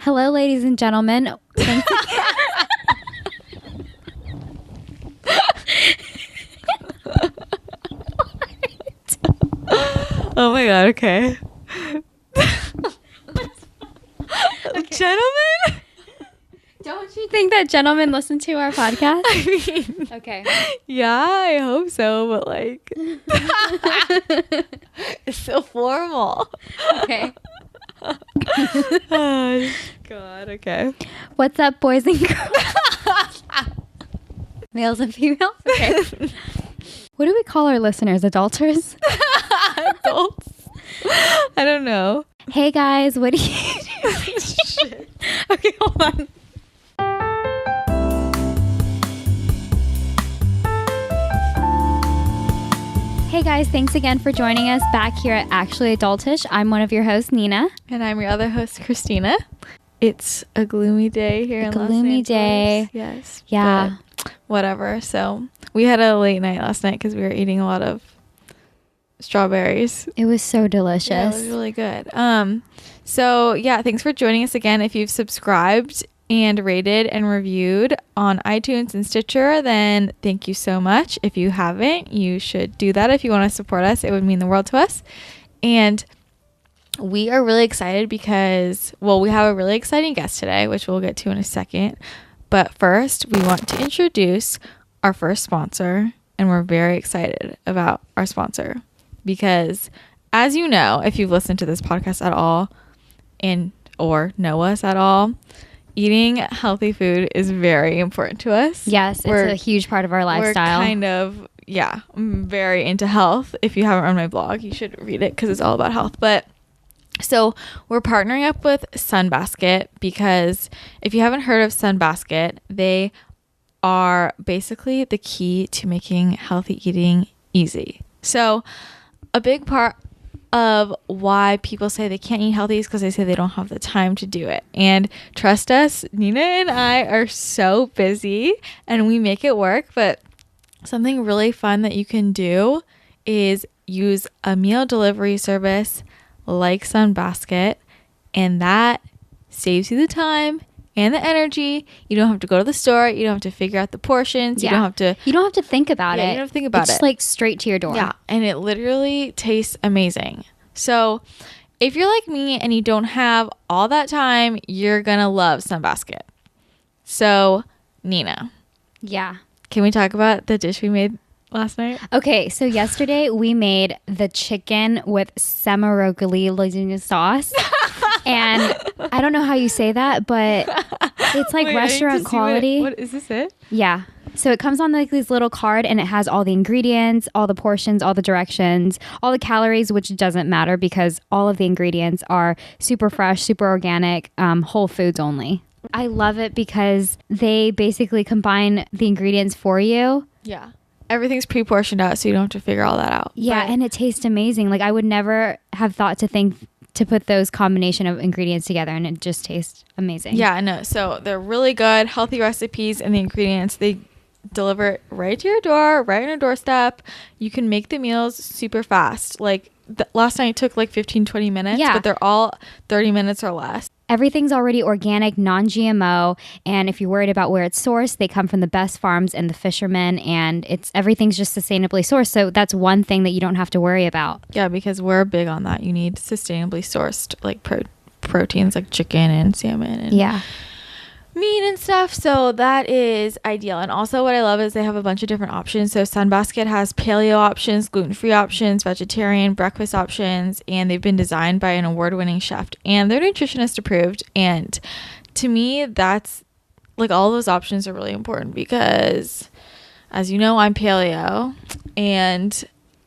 Hello, ladies and gentlemen. Thanks. Oh my god, okay. Gentlemen? Don't you think that gentlemen listen to our podcast? I mean, Okay. yeah, I hope so, but like, it's so formal. Okay. Oh, god, okay. What's up, boys and girls? Males and females? Okay. What do we call our listeners? Adulters? Adults? I don't know. Hey, guys. What do you do? Shit. Okay, hold on. Hey guys, thanks again for joining us back here at Actually Adultish. I'm one of your hosts, Nina. And I'm your other host, Christina. It's a gloomy day here in Los Angeles. Gloomy day. Yes. Yeah. But whatever. So we had a late night last night because we were eating a lot of strawberries. It was so delicious. Yeah, it was really good. So yeah, thanks for joining us again. If you've subscribed and rated and reviewed on iTunes and Stitcher, then thank you so much. If you haven't, you should do that. If you want to support us, it would mean the world to us. And we are really excited because, well, we have a really exciting guest today, which we'll get to in a second. But first, we want to introduce our first sponsor, and we're very excited about our sponsor because, as you know, if you've listened to this podcast at all or know us at all, eating healthy food is very important to us. Yes, it's a huge part of our lifestyle. We're kind of, I'm very into health. If you haven't read my blog, you should read it because it's all about health. But so we're partnering up with Sunbasket because if you haven't heard of Sunbasket, they are basically the key to making healthy eating easy. So a big part of why people say they can't eat healthy is because they say they don't have the time to do it. And trust us, Nina and I are so busy and we make it work. But something really fun that you can do is use a meal delivery service like Sunbasket, and that saves you the time and the energy. You don't have to go to the store. You don't have to figure out the portions. Yeah. You don't have to think about it. You don't have to think about it's it. It's like straight to your door. Yeah, and it literally tastes amazing. So if you're like me and you don't have all that time, you're going to love Sunbasket. So, Nina. Yeah. Can we talk about the dish we made last night? Okay, so yesterday we made the chicken with semarogli lasagna sauce. And I don't know how you say that, but it's like restaurant quality. What is this it? Yeah. So it comes on like this little card and it has all the ingredients, all the portions, all the directions, all the calories, which doesn't matter because all of the ingredients are super fresh, super organic, whole foods only. I love it because they basically combine the ingredients for you. Yeah. Everything's pre-portioned out, so you don't have to figure all that out. Yeah, and it tastes amazing. Like I would never have thought to put those combination of ingredients together, and it just tastes amazing. Yeah, I know. So they're really good, healthy recipes, and the ingredients, they deliver it right to your door, right on your doorstep. You can make the meals super fast. Like last night took like 15-20 minutes, but they're all 30 minutes or less. Everything's already organic, non-GMO, and if you're worried about where it's sourced, they come from the best farms and the fishermen, and everything's just sustainably sourced. So that's one thing that you don't have to worry about. Yeah, because we're big on that. You need sustainably sourced like proteins like chicken and salmon and meat and stuff. So that is ideal. And also what I love is they have a bunch of different options. So Sunbasket has paleo options, gluten-free options, vegetarian, breakfast options, and they've been designed by an award-winning chef and they're nutritionist approved. And to me, that's like all those options are really important because as you know, I'm paleo and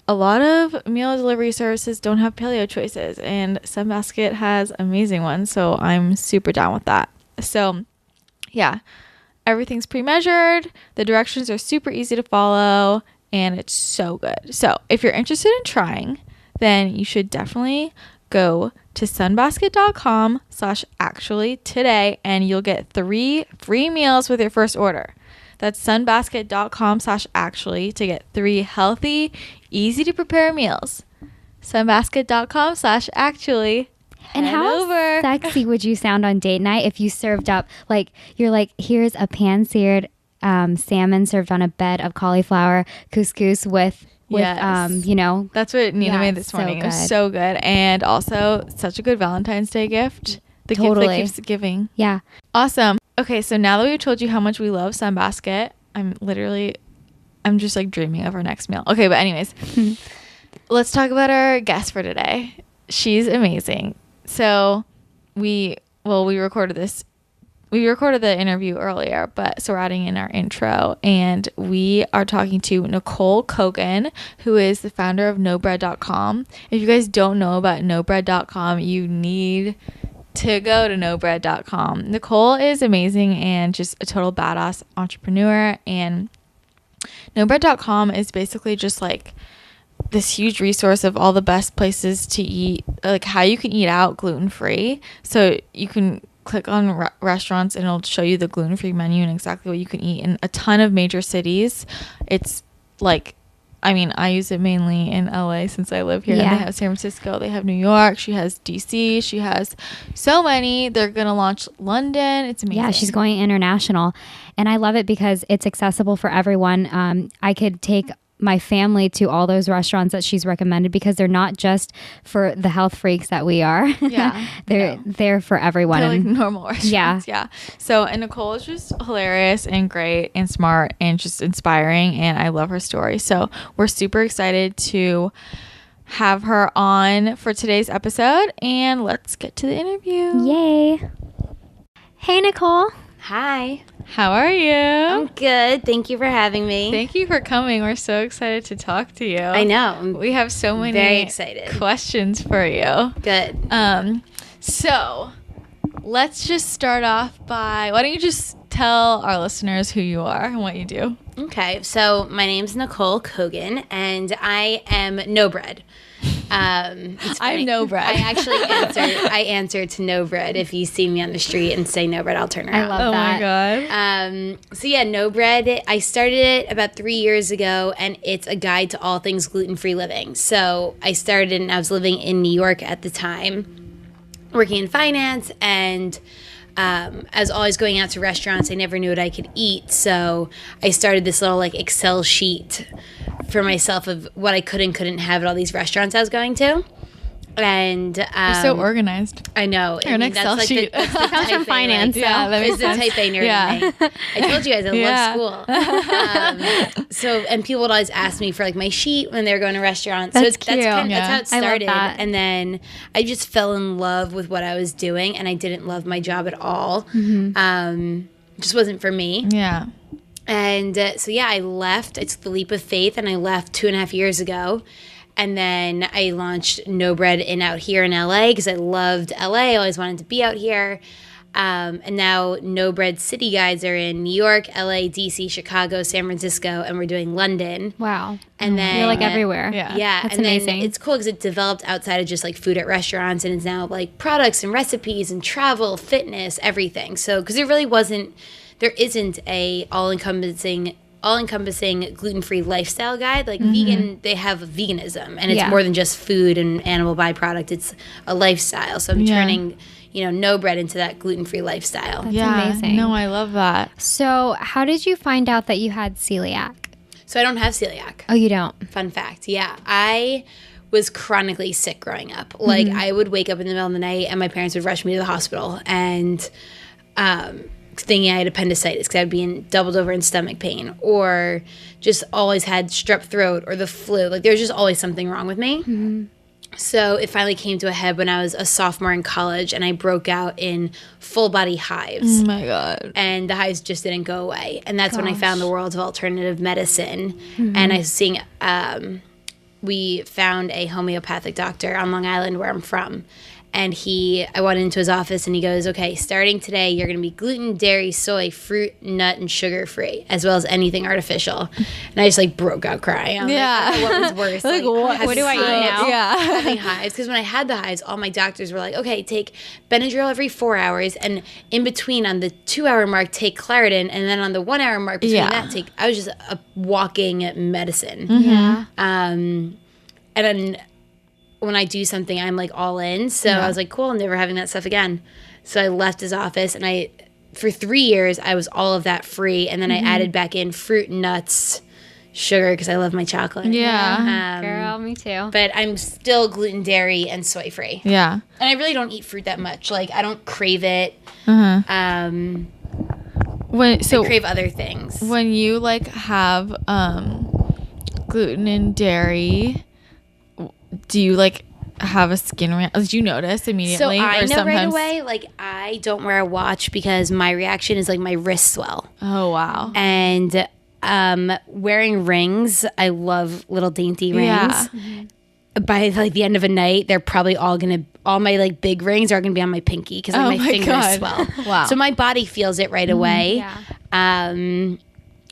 a lot of meal delivery services don't have paleo choices and Sunbasket has amazing ones. So I'm super down with that. So yeah, everything's pre-measured. The directions are super easy to follow and it's so good. So if you're interested in trying, then you should definitely go to sunbasket.com/actually today and you'll get 3 free meals with your first order. That's sunbasket.com/actually to get 3 healthy, easy to prepare meals. Sunbasket.com/actually. And how sexy would you sound on date night if you served up, like, you're like, here's a pan-seared salmon served on a bed of cauliflower couscous with yes. you know. That's what Nina made this morning. It was so good. And also such a good Valentine's Day gift. The gift that keeps giving. Yeah. Awesome. Okay, so now that we've told you how much we love Sunbasket, I'm just like dreaming of our next meal. Okay, but anyways, let's talk about our guest for today. She's amazing. So we recorded this. We recorded the interview earlier, so we're adding in our intro, and we are talking to Nicole Cogan, who is the founder of NoBread.com. If you guys don't know about NoBread.com, you need to go to NoBread.com. Nicole is amazing and just a total badass entrepreneur, and NoBread.com is basically just like this huge resource of all the best places to eat, like how you can eat out gluten-free. So you can click on restaurants and it'll show you the gluten-free menu and exactly what you can eat in a ton of major cities. It's like, I mean, I use it mainly in LA since I live here. Yeah. And they have San Francisco, they have New York, she has DC, she has so many. They're gonna launch London. It's amazing. Yeah, she's going international, and I love it because it's accessible for everyone. I could take my family to all those restaurants that she's recommended because they're not just for the health freaks that we are. Yeah. They're for everyone. They're like normal restaurants. Yeah. So, and Nicole is just hilarious and great and smart and just inspiring, and I love her story. So we're super excited to have her on for today's episode, and let's get to the interview. Yay. Hey, Nicole. Hi. How are you? I'm good. Thank you for having me. Thank you for coming. We're so excited to talk to you. I know. We have so many very excited questions for you. Good. So let's just start off by, why don't you just tell our listeners who you are and what you do? Okay. So my name's Nicole Cogan, and I am No Bread. I'm No Bread. I answer to No Bread. If you see me on the street and say No Bread, I'll turn around. I love that. Oh my God. So yeah, No Bread, I started it about 3 years ago, and it's a guide to all things gluten-free living. So I started and I was living in New York at the time, working in finance, and I was always going out to restaurants. I never knew what I could eat. So I started this little like Excel sheet for myself of what I could and couldn't have at all these restaurants I was going to. And you're so organized. I know. You're an Excel sheet. That's the comes from finance. Like, yeah, that makes sense. Type A nerd in me. I told you guys I love school. So, and people would always ask me for like my sheet when they were going to restaurants. That's cute. That's how it started. I love that. And then I just fell in love with what I was doing, and I didn't love my job at all. Just wasn't for me. Yeah. And so yeah, I left. I took the leap of faith, and I left 2.5 years ago. And then I launched No Bread out here in LA because I loved LA. I always wanted to be out here. And now No Bread City Guides are in New York, LA, DC, Chicago, San Francisco, and we're doing London. Wow. And then you're like everywhere. Yeah. That's and amazing. then it's cool because it developed outside of just like food at restaurants, and it's now like products and recipes and travel, fitness, everything. So because there isn't a all-encompassing gluten-free lifestyle guide. Like vegan, they have veganism, and it's more than just food and animal byproduct. It's a lifestyle. So I'm turning, No Bread into that gluten-free lifestyle. That's amazing. No, I love that. So how did you find out that you had celiac? So I don't have celiac. Oh, you don't? Fun fact. Yeah. I was chronically sick growing up. Like I would wake up in the middle of the night and my parents would rush me to the hospital, and thinking I had appendicitis because I'd be doubled over in stomach pain, or just always had strep throat or the flu. Like there was just always something wrong with me. So it finally came to a head when I was a sophomore in college, and I broke out in full body hives. Oh my God. And the hives just didn't go away. And that's when I found the world of alternative medicine. And I was seeing, we found a homeopathic doctor on Long Island where I'm from. And I went into his office, and he goes, okay, starting today, you're going to be gluten, dairy, soy, fruit, nut, and sugar free, as well as anything artificial. And I just like broke out crying. I'm like, what was worse? Like what do I eat now? Yeah. Having hives. Because when I had the hives, all my doctors were like, okay, take Benadryl every 4 hours, and in between on the 2-hour mark, take Claritin, and then on the 1-hour mark between that, I was just a walking medicine. Yeah. And then when I do something, I'm like all in. So I was like, cool, I'm never having that stuff again. So I left his office, and for 3 years, I was all of that free. And then I added back in fruit, nuts, sugar, because I love my chocolate. Yeah. Girl, me too. But I'm still gluten, dairy, and soy free. Yeah. And I really don't eat fruit that much. Like, I don't crave it. I crave other things. When you like have gluten and dairy, do you like have a skin reaction? Do you notice immediately? So I or know sometimes... right away. Like, I don't wear a watch because my reaction is like my wrists swell. Oh wow. And wearing rings, I love little dainty rings. Yeah. By like the end of a night, they're probably all my like big rings are gonna be on my pinky because like, my fingers swell. Wow. So my body feels it right away.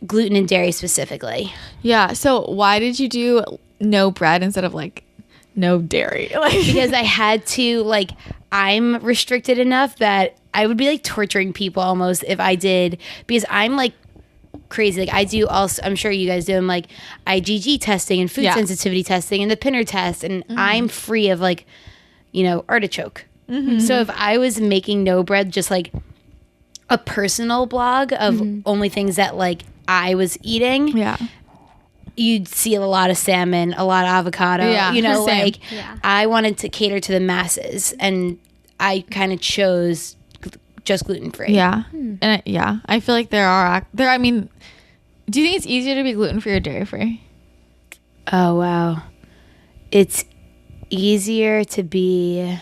Gluten and dairy specifically. Yeah. So why did you do no bread instead of like no dairy? Like because I had to, like, I'm restricted enough that I would be like torturing people almost if I did, because I'm like crazy. Like I do also, I'm sure you guys do, I'm like IgG testing and food sensitivity testing and the Pinner test, and I'm free of like, artichoke. So if I was making no bread, just like a personal blog of only things that like I was eating, you'd see a lot of salmon, a lot of avocado, I wanted to cater to the masses, and I kind of chose just gluten-free. Yeah. And I feel like I mean, do you think it's easier to be gluten-free or dairy-free? Oh, wow. It's easier to be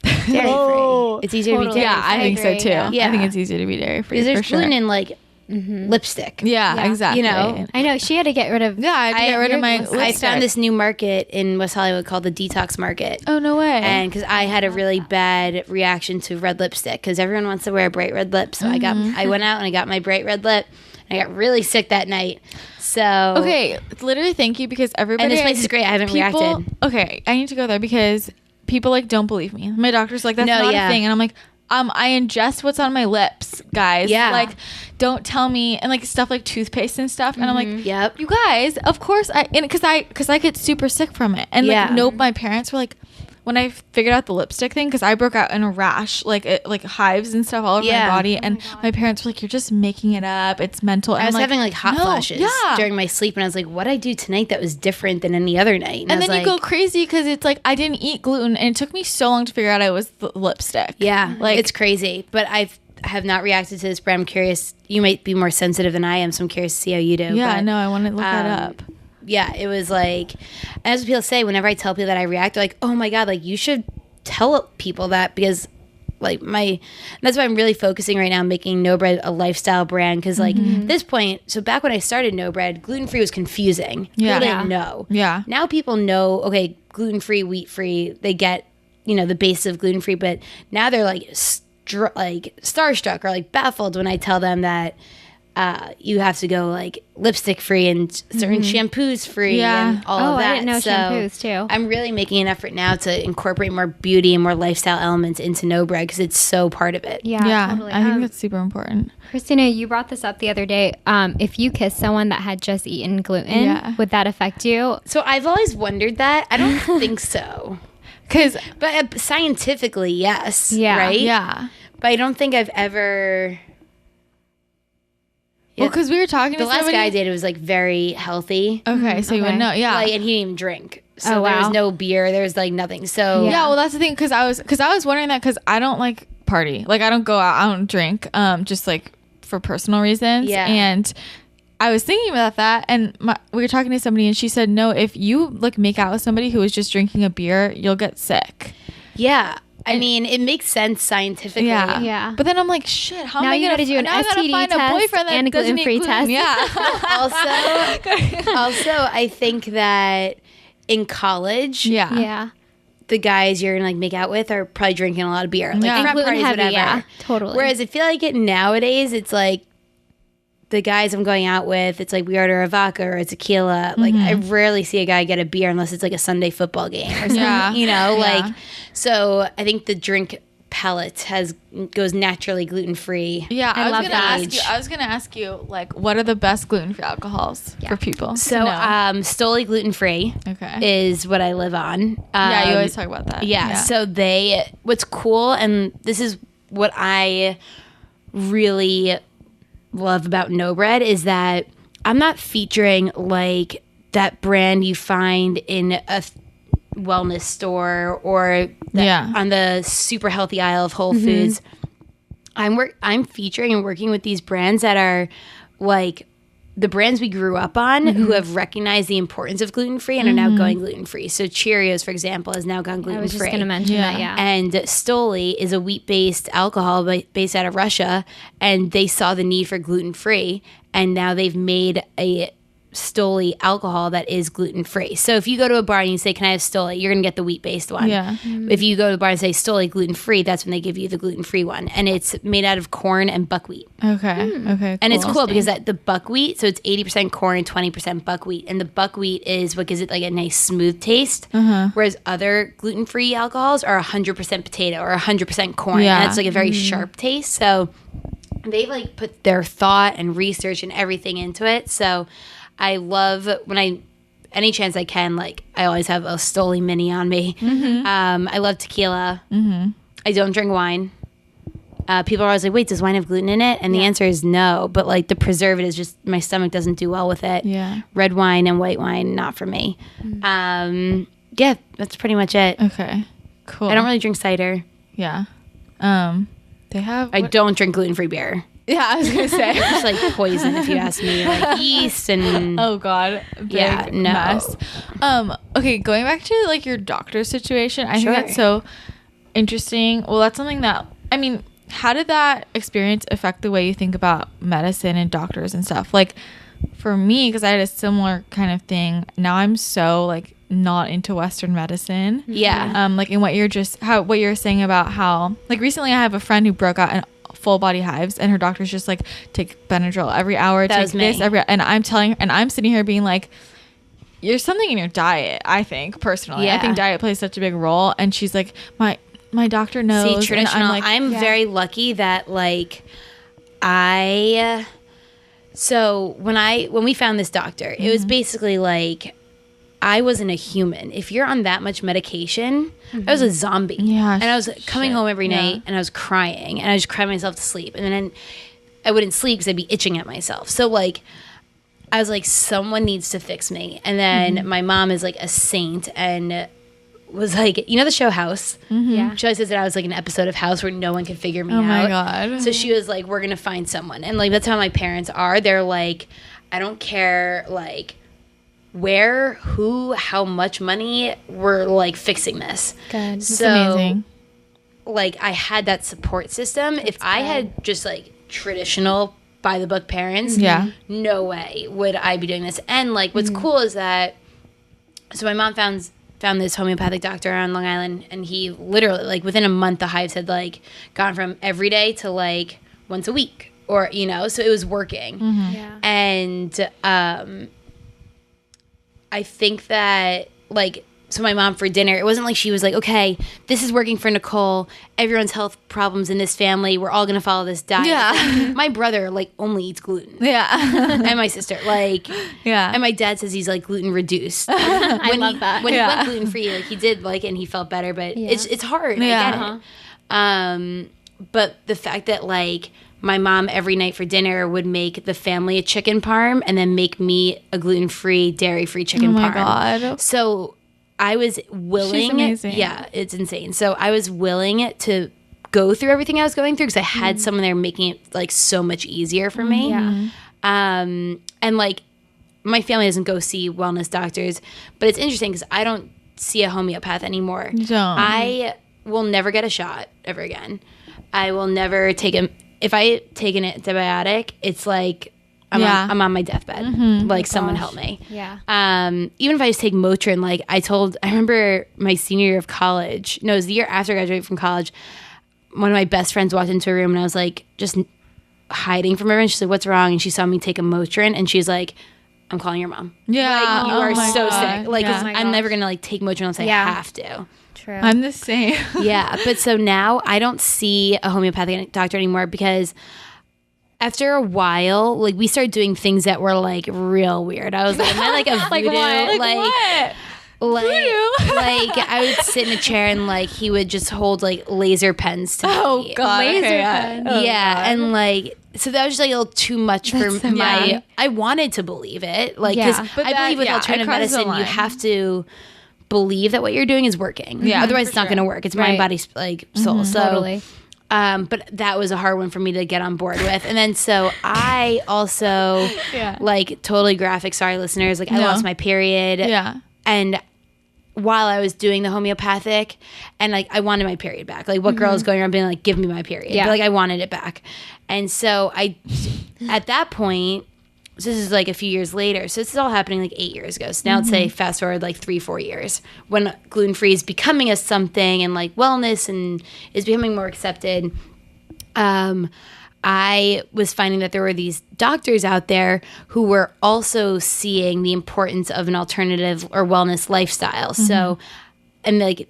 dairy-free. It's easier to be dairy-free. Yeah, I think so too. Yeah. I think it's easier to be dairy-free. Because there's gluten in like lipstick. Yeah, exactly. I know she had to get rid of. Yeah, I had to get rid of my lipstick. I found this new market in West Hollywood called the Detox Market. Oh, no way. And because I had a really bad reaction to red lipstick, because everyone wants to wear a bright red lip. So I went out and I got my bright red lip. And I got really sick that night. So okay, literally thank you, because everybody. And this place is great. I haven't reacted. Okay, I need to go there because people like don't believe me. My doctor's like, that's not a thing, and I'm like, I ingest what's on my lips, guys. Yeah. Like, don't tell me. And like stuff like toothpaste and stuff. And I'm like, yep. You guys, of course because I get super sick from it. And like, my parents were like, when I figured out the lipstick thing, because I broke out in a rash, like hives and stuff all over my body, and my parents were like, "You're just making it up. It's mental." And I was having like hot flashes during my sleep, and I was like, "What did I do tonight that was different than any other night?" And then you go crazy because it's like I didn't eat gluten, and it took me so long to figure out it was the lipstick. Yeah, like it's crazy. But I have not reacted to this, but I'm curious. You might be more sensitive than I am, so I'm curious to see how you do. Yeah, but, no, I want to look that up. Yeah, it was like, and as people say, whenever I tell people that I react, they're like, oh my God, like you should tell people that, because like that's why I'm really focusing right now, making No Bread a lifestyle brand. Because like at this point, so back when I started No Bread, gluten-free was confusing. People didn't know. Yeah. Now people know, okay, gluten-free, wheat-free, they get, the base of gluten-free, but now they're like starstruck or like baffled when I tell them that you have to go like lipstick free and certain shampoos free and all of that. I didn't know shampoos too. I'm really making an effort now to incorporate more beauty and more lifestyle elements into No Bread, because it's so part of it. Yeah, totally. I think that's super important. Christina, you brought this up the other day. If you kissed someone that had just eaten gluten, would that affect you? So I've always wondered that. I don't think so. But scientifically, yes. Yeah. Right? Yeah. But I don't think I've ever... Well, because we were talking to the last guy I dated was like very healthy. Okay, so you would know, and he didn't even drink. So there was no beer. There was like nothing. So well, that's the thing. Because I was wondering that, because I don't like party. Like I don't go out. I don't drink. Just like for personal reasons. Yeah. And I was thinking about that, and we were talking to somebody, and she said, no, if you like make out with somebody who is just drinking a beer, you'll get sick. Yeah. I mean, it makes sense scientifically. Yeah. But then I'm like, shit, how am I going to do an STD test a boyfriend that and a gluten-free test? Yeah. also, I think that in college, the guys you're going to like make out with are probably drinking a lot of beer. Like frat parties, whatever. Yeah, totally. Whereas I feel like nowadays, it's like the guys I'm going out with, it's like we order a vodka or a tequila. Like I rarely see a guy get a beer unless it's like a Sunday football game or something, like, so I think the drink pellet goes naturally gluten free. Yeah, I was gonna ask you like, what are the best gluten free alcohols for people? So Stoli gluten free is what I live on. Yeah, you always talk about that. Yeah. So what's cool, and this is what I really love about No Bread, is that I'm not featuring like that brand you find in a wellness store or on the super healthy aisle of Whole Foods. I'm featuring and working with these brands that are like the brands we grew up on, who have recognized the importance of gluten-free and are now going gluten-free. So Cheerios, for example, has now gone gluten-free. I was just going to mention that, And Stoli is a wheat-based alcohol based out of Russia, and they saw the need for gluten-free, and now they've made a Stoli alcohol that is gluten-free. So if you go to a bar and you say, can I have Stoli? You're going to get the wheat-based one. Yeah. If you go to the bar and say Stoli gluten-free, that's when they give you the gluten-free one. And it's made out of corn and buckwheat. Okay. Okay. And it's cool because the buckwheat, so it's 80% corn and 20% buckwheat. And the buckwheat is what gives it like a nice smooth taste. Whereas other gluten-free alcohols are 100% potato or 100% corn. Yeah. And it's like a very sharp taste. So they've like put their thought and research and everything into it. So I love any chance I can, like I always have a Stoli mini on me. I love tequila. I don't drink wine. People are always like, wait, does wine have gluten in it? And the answer is no, but like the preservatives, just my stomach doesn't do well with it. Yeah. Red wine and white wine, not for me. Yeah, that's pretty much it. Okay, cool. I don't really drink cider. Yeah. I don't drink gluten-free beer. Yeah, I was gonna say it's like poison if you ask me. Like yeast and oh god, big mess. Okay, going back to like your doctor situation, I think that's so interesting. Well, that's something that how did that experience affect the way you think about medicine and doctors and stuff? Like for me, because I had a similar kind of thing. Now I'm so like not into Western medicine. Yeah. Like in what you're saying about how like recently I have a friend who broke out in full body hives and her doctor's just like, take Benadryl every hour, take this and I'm sitting here being like, there's something in your diet. I think personally, I think diet plays such a big role. And she's like, my doctor knows. See, traditional. I'm very lucky that like so when we found this doctor, it was basically like, I wasn't a human. If you're on that much medication, I was a zombie. Yeah, and I was coming home every night and I was crying and I just cried myself to sleep. And then I wouldn't sleep because I'd be itching at myself. So like, I was like, someone needs to fix me. And then my mom is like a saint and was like, you know the show House? Yeah. She always says that I was like an episode of House where no one could figure me out. Oh my God. So she was like, we're going to find someone. And like, that's how my parents are. They're like, I don't care like where, who, how much money, we're like fixing this. Good. That's amazing. Like I had that support system. If I had just like traditional by the book parents, no way would I be doing this. And like what's cool is that, so my mom found this homeopathic doctor on Long Island, and he literally like within a month the hives had like gone from every day to like once a week, or so it was working. And I think that like, so my mom for dinner, it wasn't like she was like, okay, this is working for Nicole, everyone's health problems in this family, we're all gonna follow this diet. Like, my brother like only eats gluten. And my sister like, and my dad says he's like gluten reduced. I love that. When he went gluten free, like he did like, and he felt better, but it's hard. I get it. But the fact that like my mom every night for dinner would make the family a chicken parm and then make me a gluten-free, dairy-free chicken parm. Oh my God. So I was willing. She's amazing. Yeah, it's insane. So I was willing to go through everything I was going through because I had someone there making it like so much easier for me. Yeah. And like my family doesn't go see wellness doctors, but it's interesting because I don't see a homeopath anymore. You don't. I will never get a shot ever again. I will never take if I take an antibiotic, it's like I'm on my deathbed. Like someone help me. Yeah. Even if I just take Motrin, like I remember my senior year of college. No, it was the year after I graduated from college. One of my best friends walked into a room and I was like just hiding from everyone. She's like, "What's wrong?" And she saw me take a Motrin and she's like, "I'm calling your mom." Yeah. Like, you are so God. sick. Like, Yeah. I'm never gonna like take Motrin unless I have to. True. I'm the same. Yeah, but so now I don't see a homeopathic doctor anymore because after a while, like we started doing things that were like real weird. I was like, am I like a voodoo? What? Like I would sit in a chair and like he would just hold like laser pens to me. God. Laser pen. Yeah, and like so that was just like a little too much for my. yeah. I wanted to believe it, like because Yeah. I believe with alternative medicine, you have to believe that what you're doing is working. Yeah, Otherwise, for it's not sure. going to work. It's mind, body, like soul. So. Totally. But that was a hard one for me to get on board with. And then so I also like totally graphic. Sorry, listeners. Like I lost my period. Yeah. And while I was doing the homeopathic, and like I wanted my period back. Like what girl is going around being like, give me my period? Yeah. But like I wanted it back. And so I, at that point, so this is like a few years later. So this is all happening like 8 years ago. So now let's say fast forward like 3-4 years when gluten-free is becoming a something and like wellness and is becoming more accepted. I was finding that there were these doctors out there who were also seeing the importance of an alternative or wellness lifestyle. So, and like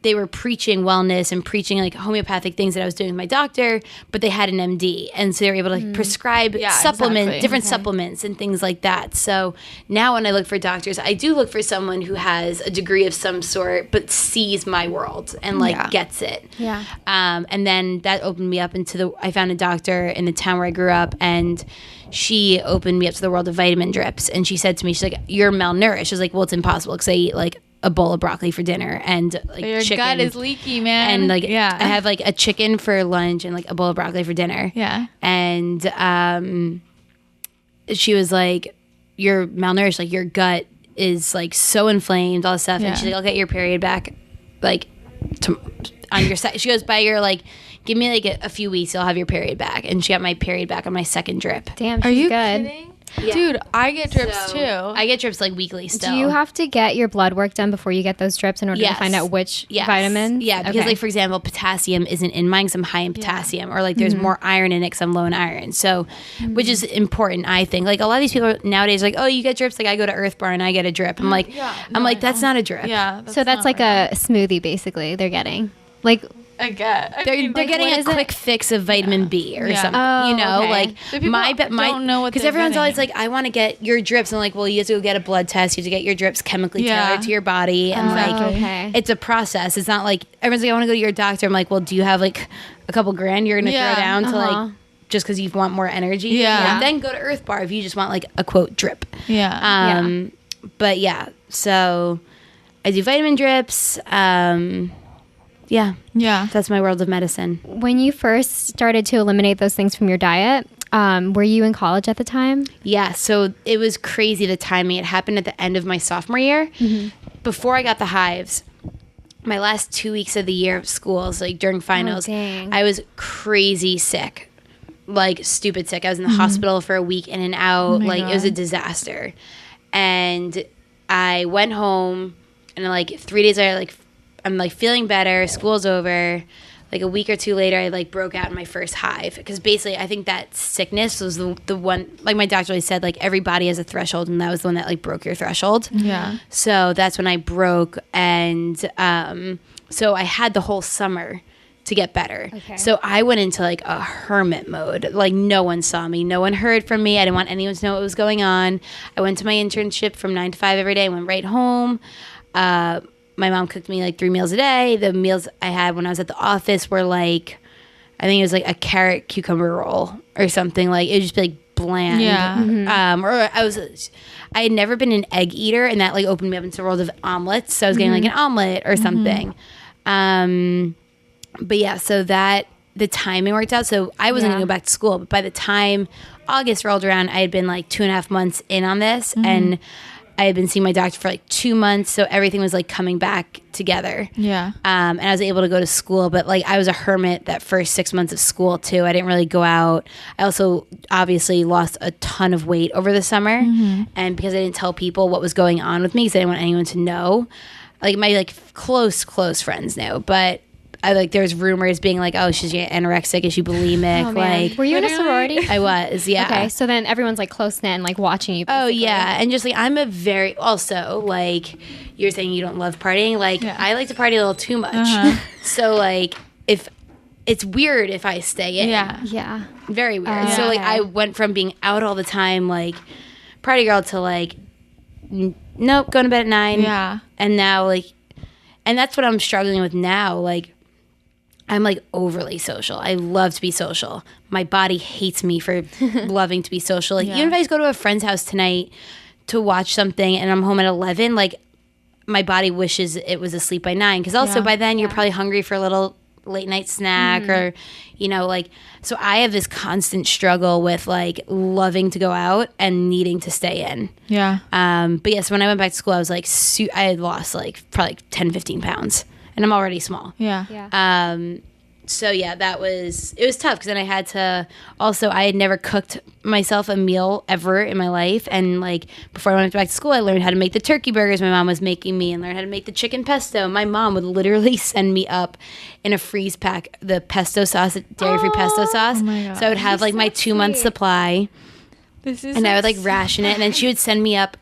they were preaching wellness and preaching like homeopathic things that I was doing with my doctor, but they had an MD. And so they were able to like, prescribe different supplements and things like that. So now when I look for doctors, I do look for someone who has a degree of some sort, but sees my world and like gets it. Yeah. And then that opened me up into I found a doctor in the town where I grew up, and she opened me up to the world of vitamin drips. And she said to me, she's like, you're malnourished. I was like, well, it's impossible because I eat like a bowl of broccoli for dinner and like Your chicken. gut is leaky, man. And like I have like a chicken for lunch and like a bowl of broccoli for dinner. Yeah. And she was like, you're malnourished, like your gut is like so inflamed, all this stuff. And she's like, I'll get your period back like on your side. She goes, by your like, give me like a few weeks, you'll have your period back. And she got my period back on my second drip. Damn, Are you good. kidding? Yeah. Dude, I get drips too. I get drips like weekly still. Do you have to get your blood work done before you get those drips in order to find out which vitamins? Yeah, because like for example, potassium isn't in mine because I'm high in potassium, or like there's more iron in it because I'm low in iron. So, which is important, I think. Like a lot of these people nowadays are like, oh, you get drips. Like I go to Earth Bar and I get a drip. I'm like, that's not a drip. Yeah. So that's like a smoothie basically they're getting. Like I get. They're getting a quick fix of vitamin B or something. Oh, you know, okay. like So people don't know what because they're everyone's getting. always like, I want to get your drips. And like, well, you have to go get a blood test. You have to get your drips chemically tailored to your body, and like, it's a process. It's not like everyone's like, I want to go to your doctor. I'm like, well, do you have like a couple grand you're gonna throw down to like just because you want more energy? Yeah. Then go to Earth Bar if you just want like a quote drip. Yeah. But yeah, so I do vitamin drips. Yeah. That's my world of medicine. when you first started to eliminate those things from your diet, were you in college at the time? Yeah, so it was crazy the timing. It happened at the end of my sophomore year. Before I got the hives, my last 2 weeks of the year of school, so like during finals, dang. I was crazy sick. Like stupid sick. I was in the hospital for a week in and out. Like it was a disaster. And I went home, and like 3 days later, like I'm like feeling better. School's over. Like a week or two later, I like broke out in my first hive, because basically I think that sickness was the one, like my doctor always said, like every body has a threshold, and that was the one that like broke your threshold. Yeah. So that's when I broke, and so I had the whole summer to get better. Okay. So I went into like a hermit mode. Like no one saw me, no one heard from me. I didn't want anyone to know what was going on. I went to my internship from 9 to 5 every day. I went right home. My mom cooked me like 3 meals a day. The meals I had when I was at the office were like, I think it was like a carrot cucumber roll or something. Like it would just be like bland. Yeah. Or I had never been an egg eater, and that like opened me up into the world of omelets. So I was getting like an omelet or something. But yeah, so that the timing worked out. So I wasn't gonna go back to school, but by the time August rolled around, I had been like 2.5 months in on this, and I had been seeing my doctor for like 2 months, so everything was like coming back together. Yeah. And I was able to go to school, but like I was a hermit that first 6 months of school too. I didn't really go out. I also obviously lost a ton of weight over the summer, and because I didn't tell people what was going on with me, because I didn't want anyone to know. Like my like close friends knew, but there's rumors being like, oh, she's anorexic, is she bulimic? Like, were you in a sorority? I was, yeah. Okay, so then everyone's like close knit and like watching you. Basically. Oh yeah, and just like I'm a very also like you're saying you don't love partying. Like I like to party a little too much. So like if it's weird if I stay in. Yeah. Very weird. So like I went from being out all the time, like party girl, to like nope, going to bed at 9. Yeah. And now like, and that's what I'm struggling with now. Like I'm like overly social. I love to be social. My body hates me for loving to be social. Like even if I just go to a friend's house tonight to watch something and I'm home at 11, like my body wishes it was asleep by 9. Because also by then you're probably hungry for a little late night snack or, you know, like, so I have this constant struggle with like loving to go out and needing to stay in. Yeah. But yes, when I went back to school, I was like, I had lost like probably 10, 15 pounds and I'm already small. Yeah. So yeah, it was tough because then I had to also, I had never cooked myself a meal ever in my life. And like before I went back to school, I learned how to make the turkey burgers my mom was making me and learned how to make the chicken pesto. My mom would literally send me up in a freeze pack, the pesto sauce, dairy-free pesto sauce. Oh my God. So I would have like my 2-month supply. And I would like ration it, and then she would send me up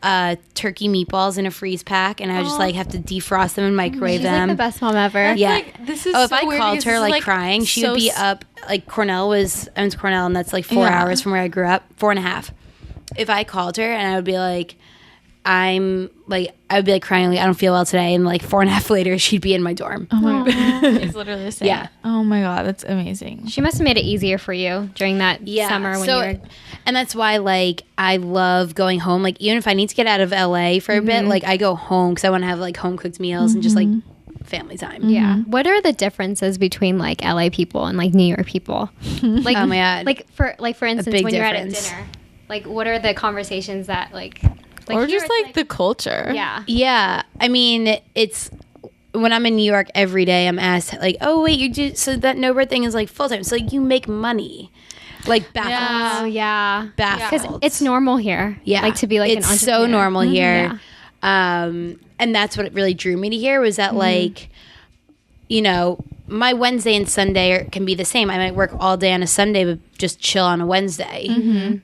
turkey meatballs in a freeze pack, and I would just like have to defrost them and microwave them. She's like the best mom ever. Yeah. Like, this is if so I weird called her like crying, she would be up. Like I went to Cornell, and that's like 4 hours from where I grew up, 4.5. If I called her, and I would be like, I would be like crying, like I don't feel well today, and like 4.5 later, she'd be in my dorm. Oh my God. She's literally the same. Yeah. Oh my God, that's amazing. She must have made it easier for you during that summer when you were. And that's why like I love going home. Like even if I need to get out of LA for a bit, like I go home because I want to have like home cooked meals and just like family time. Yeah. What are the differences between like LA people and like New York people? Like, oh my God. Like for instance, when you're at a difference. dinner, like what are the conversations that like or here just it's, like the culture. Yeah. Yeah. I mean, it's when I'm in New York every day, I'm asked like, oh wait, you do, so that no bread thing is like full time. So like you make money. Like baffled. Oh yeah. Baffled. Because it's normal here. Yeah. Like to be like it's an entrepreneur. so normal here. Yeah. And that's what really drew me to here was that like, you know, my Wednesday and Sunday can be the same. I might work all day on a Sunday, but just chill on a Wednesday. And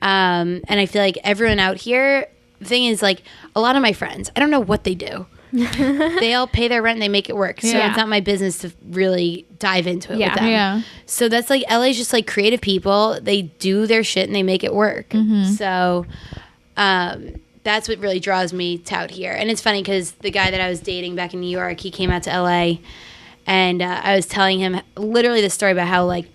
I feel like everyone out here, the thing is like a lot of my friends, I don't know what they do. They all pay their rent and they make it work. So it's not my business to really dive into it with them. Yeah. So that's like LA's just like creative people. They do their shit and they make it work. So that's what really draws me to out here. And it's funny because the guy that I was dating back in New York, he came out to LA and I was telling him literally the story about how like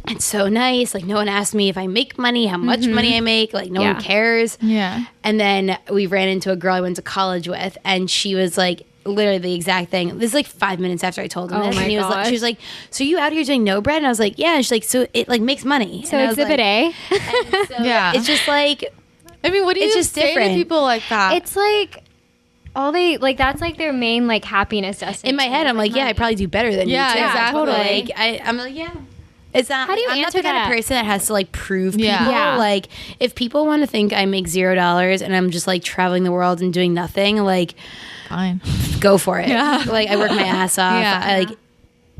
it's so nice. Like no one asked me if I make money, how much money I make. Like no one cares. Yeah. And then we ran into a girl I went to college with, and she was like literally the exact thing. This is like 5 minutes after I told him this, and she was like, "So you out here doing no bread?" And I was like, "Yeah." And she's like, "So it like makes money." So and exhibit A. So Yeah. it's just like I mean, what do you It's just say different. to people like that? It's like all they like. That's like their main like happiness destination. in my head, I'm like, "Yeah, I probably do better than Yeah, you." Too. exactly. Like I'm like, yeah. It's not. How do you I'm not answer the kind that? of person that has to like prove people. Yeah. Like if people want to think I make $0 and I'm just like traveling the world and doing nothing, like Fine. go for it. Yeah. Like I work my ass off. Yeah. I like,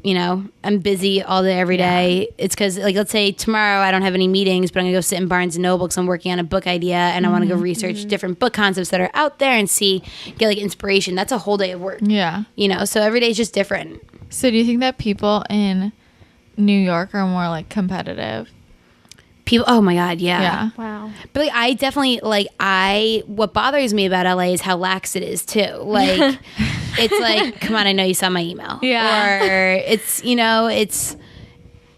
you know, I'm busy all day, every day. It's because like, let's say tomorrow I don't have any meetings, but I'm gonna go sit in Barnes and Noble because I'm working on a book idea and I want to go research different book concepts that are out there and get like inspiration. That's a whole day of work. Yeah. You know, so every day is just different. So do you think that people in New York are more like competitive? People, oh my God, yeah. Wow. But like, I definitely what bothers me about LA is how lax it is too. Like, it's like, come on, I know you saw my email. Yeah. Or it's, you know, it's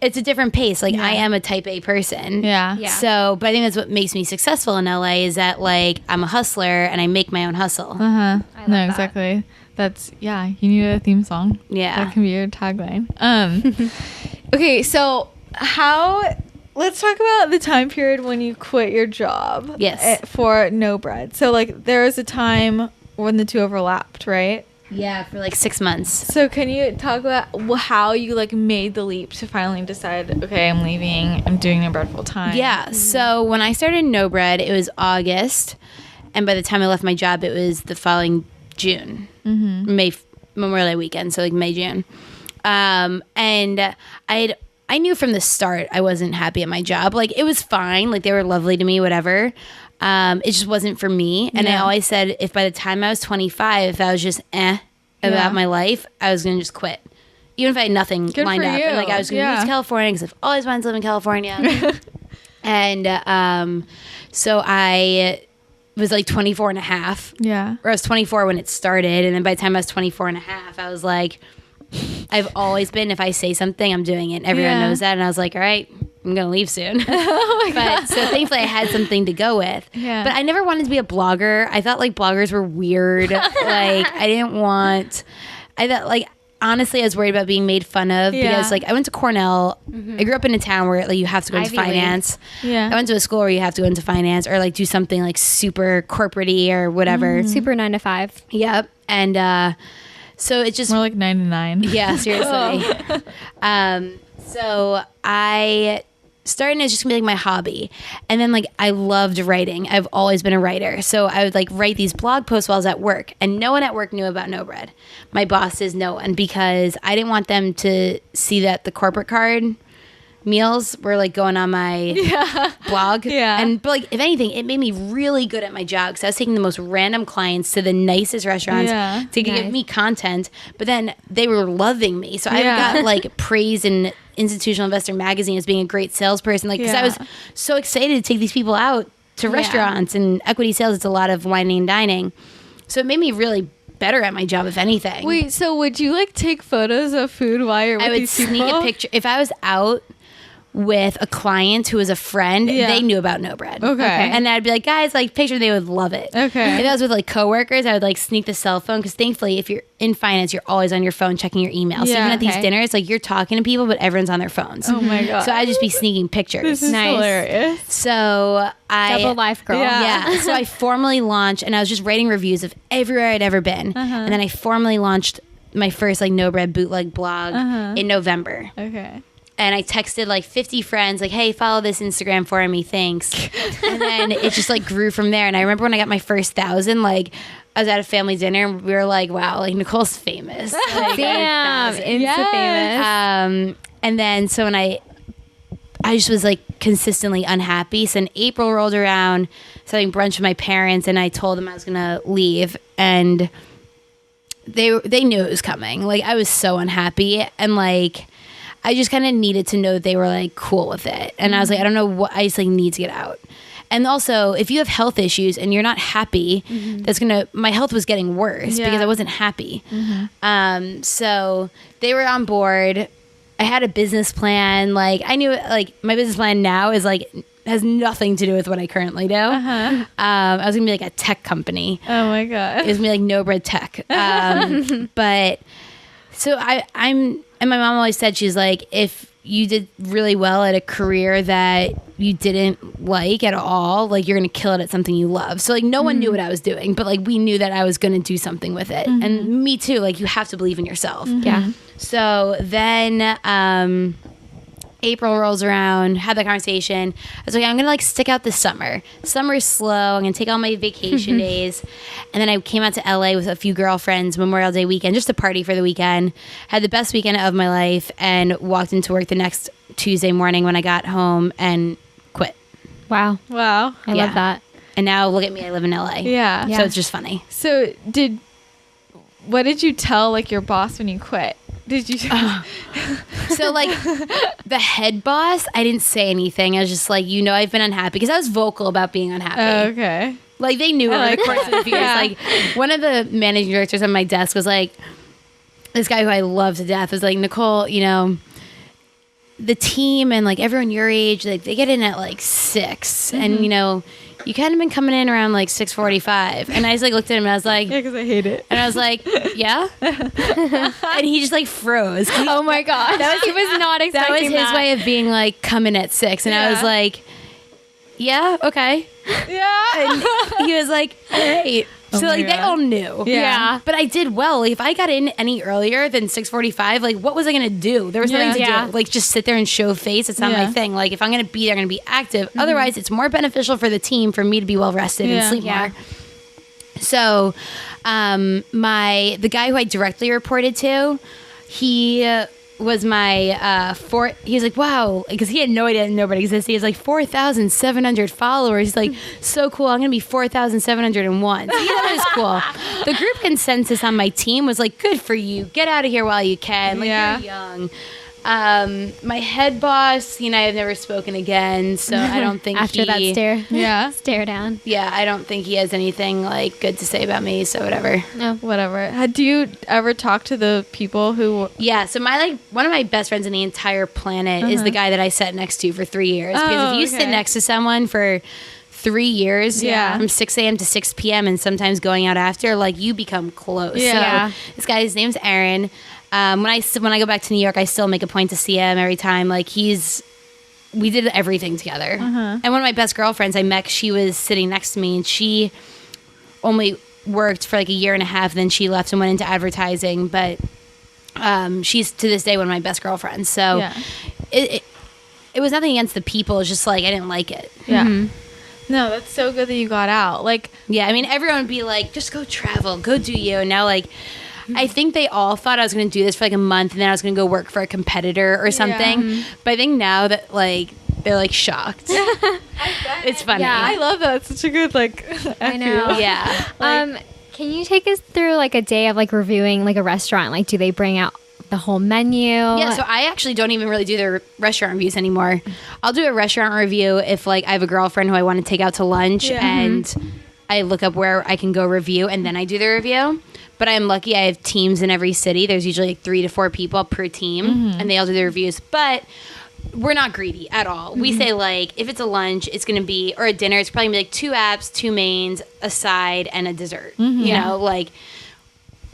a different pace. Like, I am a type A person. Yeah. Yeah. So, but I think that's what makes me successful in LA is that like I'm a hustler and I make my own hustle. Uh-huh. love No, that. exactly. That's you need a theme song. Yeah. That can be your tagline. Okay, so let's talk about the time period when you quit your job. Yes. For no bread. So like there was a time when the two overlapped, right? Yeah, for like 6 months. So can you talk about how you like made the leap to finally decide, okay, I'm leaving, I'm doing no bread full time? Yeah. So when I started No Bread, it was August, and by the time I left my job, it was the following June, Memorial Day weekend, so like May, June. And I knew from the start I wasn't happy at my job. Like, it was fine. Like, they were lovely to me, whatever. It just wasn't for me. And I always said, if by the time I was 25, if I was just about my life, I was going to just quit. Even if I had nothing lined up. And, like, I was going to move to California because I've always wanted to live in California. And so I was like 24 and a half. Yeah. Or I was 24 when it started. And then by the time I was 24 and a half, I was like, I've always been, if I say something, I'm doing it. Everyone knows that. And I was like, all right, I'm going to leave soon. But so thankfully I had something to go with. Yeah. But I never wanted to be a blogger. I thought like bloggers were weird. Like I thought like, honestly, I was worried about being made fun of because like I went to Cornell. I grew up in a town where like you have to go into finance. Yeah. I went to a school where you have to go into finance or like do something like super corporate-y or whatever. Super 9 to 5. Yep. And, so it's just more like 99. Yeah, seriously. So I started as just gonna be like my hobby, and then like I loved writing. I've always been a writer, so I would like write these blog posts while I was at work, and no one at work knew about No Bread. My bosses, no one, because I didn't want them to see that the corporate card meals were like going on my blog. But like if anything, it made me really good at my job because I was taking the most random clients to the nicest restaurants to give me content, but then they were loving me, so I got like praise in Institutional Investor magazine as being a great salesperson, like because I was so excited to take these people out to restaurants and equity sales. It's a lot of wining and dining, so it made me really better at my job, if anything. Wait, so would you like take photos of food while you're with these people? I would sneak a picture if I was out with a client who was a friend. They knew about No Bread. Okay. And I'd be like, guys, like picture, they would love it. Okay. If I was with like coworkers, I would like sneak the cell phone because thankfully if you're in finance, you're always on your phone checking your emails. So even at these dinners, like you're talking to people, but everyone's on their phones. Oh my God. So I'd just be sneaking pictures. This is hilarious. So double life girl. Yeah. So I formally launched, and I was just writing reviews of everywhere I'd ever been. And then I formally launched my first like No Bread bootleg blog in November. Okay. And I texted like 50 friends, like, hey, follow this Instagram for me, thanks. And then it just like grew from there. And I remember when I got my first 1,000, like I was at a family dinner and we were like, wow, like Nicole's famous. Like, damn, Insta famous. And then so when I just was like consistently unhappy. So in April rolled around, so having brunch with my parents, and I told them I was gonna leave, and they knew it was coming. Like I was so unhappy, and like I just kind of needed to know that they were like cool with it. And I was like, I don't know what, I just like need to get out. And also if you have health issues and you're not happy, my health was getting worse because I wasn't happy. So they were on board. I had a business plan. Like I knew like my business plan now is like, has nothing to do with what I currently do. I was gonna be like a tech company. Oh my God. It was gonna be like No Bread Tech. But so and my mom always said, she's like, if you did really well at a career that you didn't like at all, like you're going to kill it at something you love. So like no one knew what I was doing, but like we knew that I was going to do something with it. And me too, like you have to believe in yourself. Yeah. So then, April rolls around, had that conversation. I was like, I'm gonna like stick out this summer. Summer is slow. I'm gonna take all my vacation days. And then I came out to LA with a few girlfriends Memorial Day weekend, just to party for the weekend. Had the best weekend of my life, and walked into work the next Tuesday morning when I got home and quit. Wow. I love that. And now look at me, I live in LA. Yeah. So it's just funny. So what did you tell like your boss when you quit? Did you? So like the head boss, I didn't say anything. I was just like, I've been unhappy, because I was vocal about being unhappy. Oh, okay. Like they knew over the course of a few years. Like one of the managing directors on my desk was like, this guy who I love to death was like, Nicole, the team and like everyone your age, like they get in at like 6, and you kind of been coming in around like 6:45. And I just like looked at him and I was like, yeah, because I hate it. And I was like, yeah. And he just like froze. Oh my God. He was not expecting that. Was his way of being like, come in at 6. And I was like, yeah, okay. Yeah. And he was like, hey. So like they all knew. Yeah. But I did well. Like, if I got in any earlier than 6:45, like what was I gonna do? There was nothing to do. Like just sit there and show face. It's not my thing. Like if I'm gonna be there, I'm gonna be active. Otherwise, it's more beneficial for the team for me to be well rested and sleep more. So, the guy who I directly reported to he was my he was like, wow, because he had no idea nobody existed. He has like 4,700 followers. He's like, so cool, I'm gonna be 4,701. So he thought it was cool. The group consensus on my team was like, good for you, get out of here while you can, like you're young. My head boss, he and I have never spoken again, so I don't think after that stare down. Yeah, I don't think he has anything like good to say about me, so whatever. No, whatever. Do you ever talk to the people who? Yeah, so one of my best friends on the entire planet is the guy that I sat next to for 3 years. Because if you sit next to someone for 3 years, from 6 a.m. to 6 p.m. and sometimes going out after, like you become close. Yeah. So this guy, his name's Aaron. When I go back to New York, I still make a point to see him every time. Like we did everything together. And one of my best girlfriends I met, she was sitting next to me, and she only worked for like a year and a half. Then she left and went into advertising. But she's to this day one of my best girlfriends. So it was nothing against the people. It's just like I didn't like it. Yeah. No, that's so good that you got out. Like, yeah, I mean, everyone would be like, just go travel, go do you. And now, like, I think they all thought I was going to do this for like a month and then I was going to go work for a competitor or something. But I think now that like they're like shocked. It's funny. Yeah, I love that. It's such a good like. I know. Yeah. Can you take us through like a day of like reviewing like a restaurant? Like, do they bring out the whole menu? Yeah, so I actually don't even really do the restaurant reviews anymore. I'll do a restaurant review if like I have a girlfriend who I want to take out to lunch and I look up where I can go review and then I do the review. But I'm lucky I have teams in every city. There's usually like 3 to 4 people per team and they all do the reviews. But we're not greedy at all. We say like if it's a lunch, it's going to be, or a dinner, it's probably going to be like 2 apps, 2 mains, a side, and a dessert. You know, like,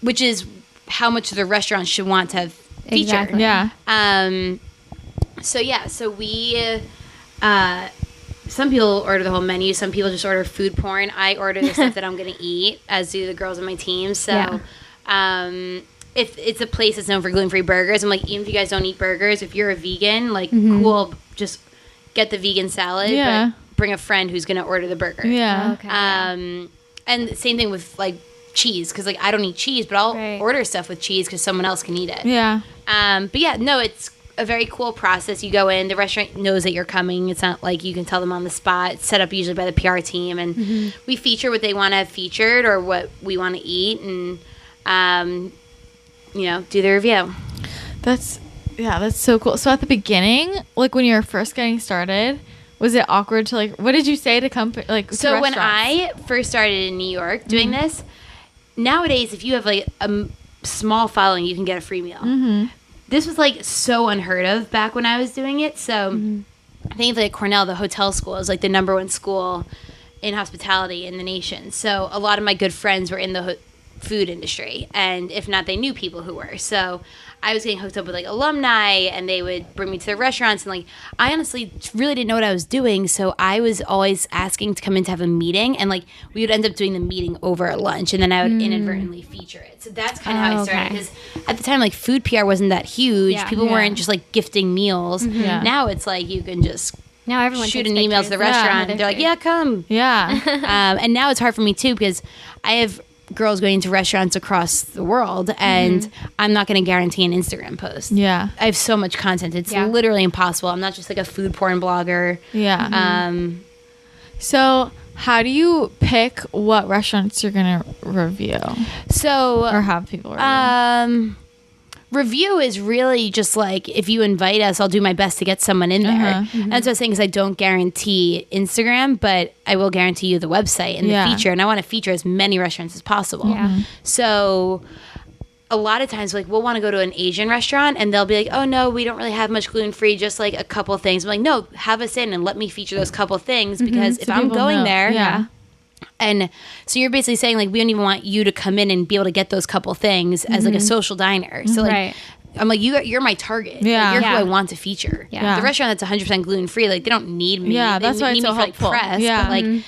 which is how much the restaurant should want to have featured. Exactly. Yeah. So we, some people order the whole menu. Some people just order food porn. I order the stuff that I'm going to eat, as do the girls on my team. So, if it's a place that's known for gluten-free burgers, I'm like, even if you guys don't eat burgers, if you're a vegan, like, cool, just get the vegan salad, but bring a friend who's going to order the burger. Yeah. Okay. And same thing with, like, cheese, because, like, I don't eat cheese, but I'll order stuff with cheese because someone else can eat it. Yeah. But, yeah, no, it's a very cool process. You go in, the restaurant knows that you're coming. It's not like you can tell them on the spot. It's set up usually by the PR team, and we feature what they want to have featured or what we want to eat, and you know, do the review. That's so cool. So at the beginning, like when you were first getting started, was it awkward to like, what did you say to company, like, so to when I first started in New York doing this, nowadays if you have like a small following, you can get a free meal. This was like so unheard of back when I was doing it. So I think like Cornell, the hotel school, is like the #1 school in hospitality in the nation. So a lot of my good friends were in the food industry, and if not, they knew people who were. So I was getting hooked up with like alumni, and they would bring me to their restaurants, and like I honestly really didn't know what I was doing, so I was always asking to come in to have a meeting, and like we would end up doing the meeting over at lunch, and then I would inadvertently feature it. So that's kind of how I started, because at the time like food PR wasn't that huge. People weren't just like gifting meals. Now it's like you can just now everyone shoot takes an email to the restaurant, and they're like, yeah, come. And now it's hard for me too, because I have girls going into restaurants across the world, and I'm not going to guarantee an Instagram post. I have so much content. It's literally impossible. I'm not just like a food porn blogger. So how do you pick what restaurants you're going to review? So or have people review? Review is really just like, if you invite us, I'll do my best to get someone in there. That's what I was saying, is I don't guarantee Instagram, but I will guarantee you the website and the feature. And I want to feature as many restaurants as possible. So a lot of times, like, we'll want to go to an Asian restaurant, and they'll be like, oh no, we don't really have much gluten-free, just like a couple things. I'm like, no, have us in and let me feature those couple things, because if I'm going there, and so you're basically saying like, we don't even want you to come in and be able to get those couple things as like a social diner. So like, I'm like, you're my target. Like, you're who I want to feature. The restaurant that's 100% gluten free, like, they don't need me. That's why it's so helpful. Like, press, but like,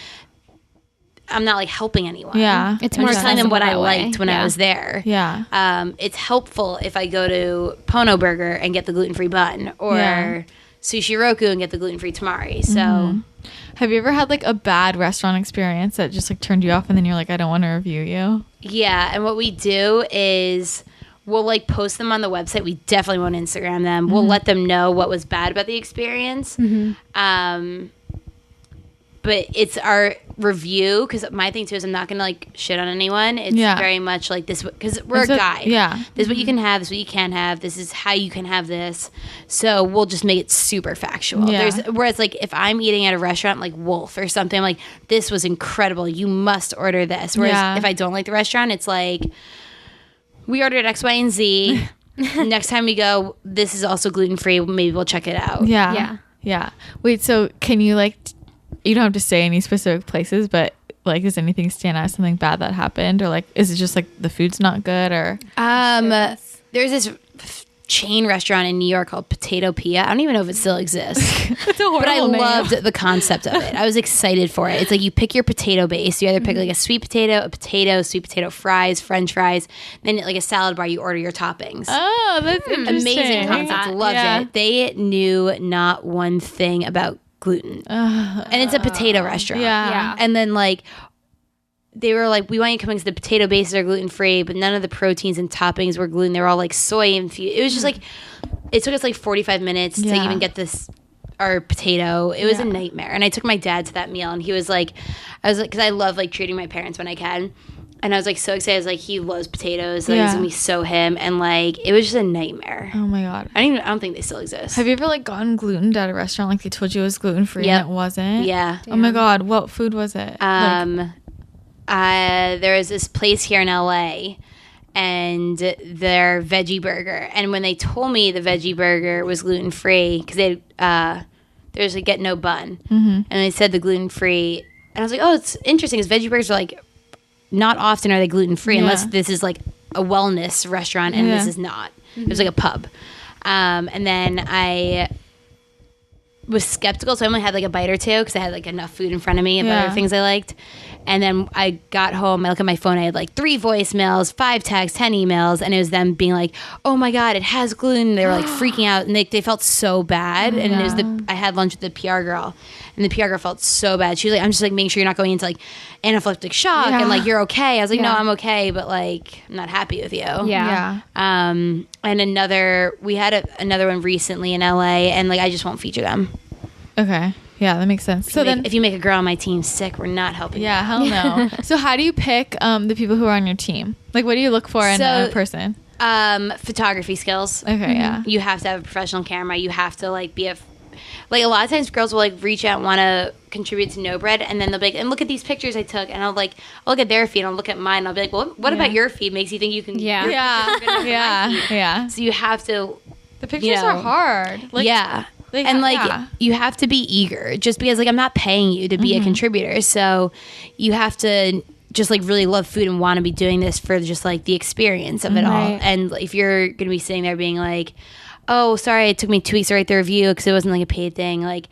I'm not like helping anyone. It's I'm more just telling them what I way. liked when I was there. It's helpful if I go to Pono Burger and get the gluten free bun, or Sushi Roku and get the gluten free tamari. So. Have you ever had like a bad restaurant experience that just like turned you off, and then you're like, I don't want to review you? Yeah, and what we do is we'll like post them on the website. We definitely won't Instagram them. We'll let them know what was bad about the experience. But it's our review, because my thing too is I'm not gonna like shit on anyone. It's very much like this, because we're a guide. This is what you can have, this is what you can't have, this is how you can have this. So we'll just make it super factual. Whereas like if I'm eating at a restaurant like Wolf or something, I'm like, this was incredible, you must order this. Whereas if I don't like the restaurant, it's like, we ordered X, Y, and Z. Next time we go, this is also gluten-free, maybe we'll check it out. Yeah. Wait, so can you like you don't have to say any specific places, but like, does anything stand out, something bad that happened, or like, is it just like the food's not good, or? There's this chain restaurant in New York called Potato Pia. I don't even know if it still exists. It's a horrible but I name. loved the concept of it. I was excited for it. It's like you pick your potato base. You either pick like a sweet potato, sweet potato fries, French fries, then like a salad bar. You order your toppings. Oh, that's interesting. Amazing concept. Loved it. They knew not one thing about gluten, and it's a potato restaurant. And then like they were like, we want you to come because the potato bases are gluten free, but none of the proteins and toppings were gluten. They were all like soy infused. It was just like, it took us like 45 minutes to even get our potato. It was a nightmare. And I took my dad to that meal, and he was like, I was like, because I love like treating my parents when I can. And I was like so excited. I was like, he loves potatoes. Like, he's gonna be so him. And like, it was just a nightmare. Oh my God. I don't think they still exist. Have you ever like gotten glutened at a restaurant? Like they told you it was gluten free and it wasn't? Yeah. Oh my God. What food was it? There was this place here in LA, and their veggie burger. And when they told me the veggie burger was gluten free, because there's a get no bun, and they said the gluten free, and I was like, oh, it's interesting, because veggie burgers are like, not often are they gluten free unless this is like a wellness restaurant, and this is not. It was like a pub, and then I was skeptical, so I only had like a bite or two because I had like enough food in front of me of other things I liked. And then I got home, I look at my phone, I had like 3 voicemails, 5 texts, 10 emails, and it was them being like, oh my God, it has gluten. They were like freaking out, and they felt so bad. And it was I had lunch with the PR girl, and the PR girl felt so bad. She was like, I'm just like making sure you're not going into like anaphylactic shock and like you're okay. I was like, no, I'm okay, but like I'm not happy with you. And we had another one recently in LA, and like I just won't feature them. Okay. Yeah, that makes sense. So then if you make a girl on my team sick, we're not helping you. Hell no. So how do you pick the people who are on your team? Like, what do you look for in a person? Photography skills. Okay, yeah. You have to have a professional camera. You have to like be like a lot of times girls will like reach out and want to contribute to No Bread, and then they'll be like, and look at these pictures I took, and I'll look at their feed, and I'll look at mine, and I'll be like, well, what about your feed makes you think you can So you have to, the pictures are hard. Like, you have to be eager, just because like I'm not paying you to be a contributor, so you have to just like really love food and want to be doing this for just like the experience of it all. And if you're gonna be sitting there being like, oh, sorry, it took me 2 weeks to write the review because it wasn't like a paid thing, like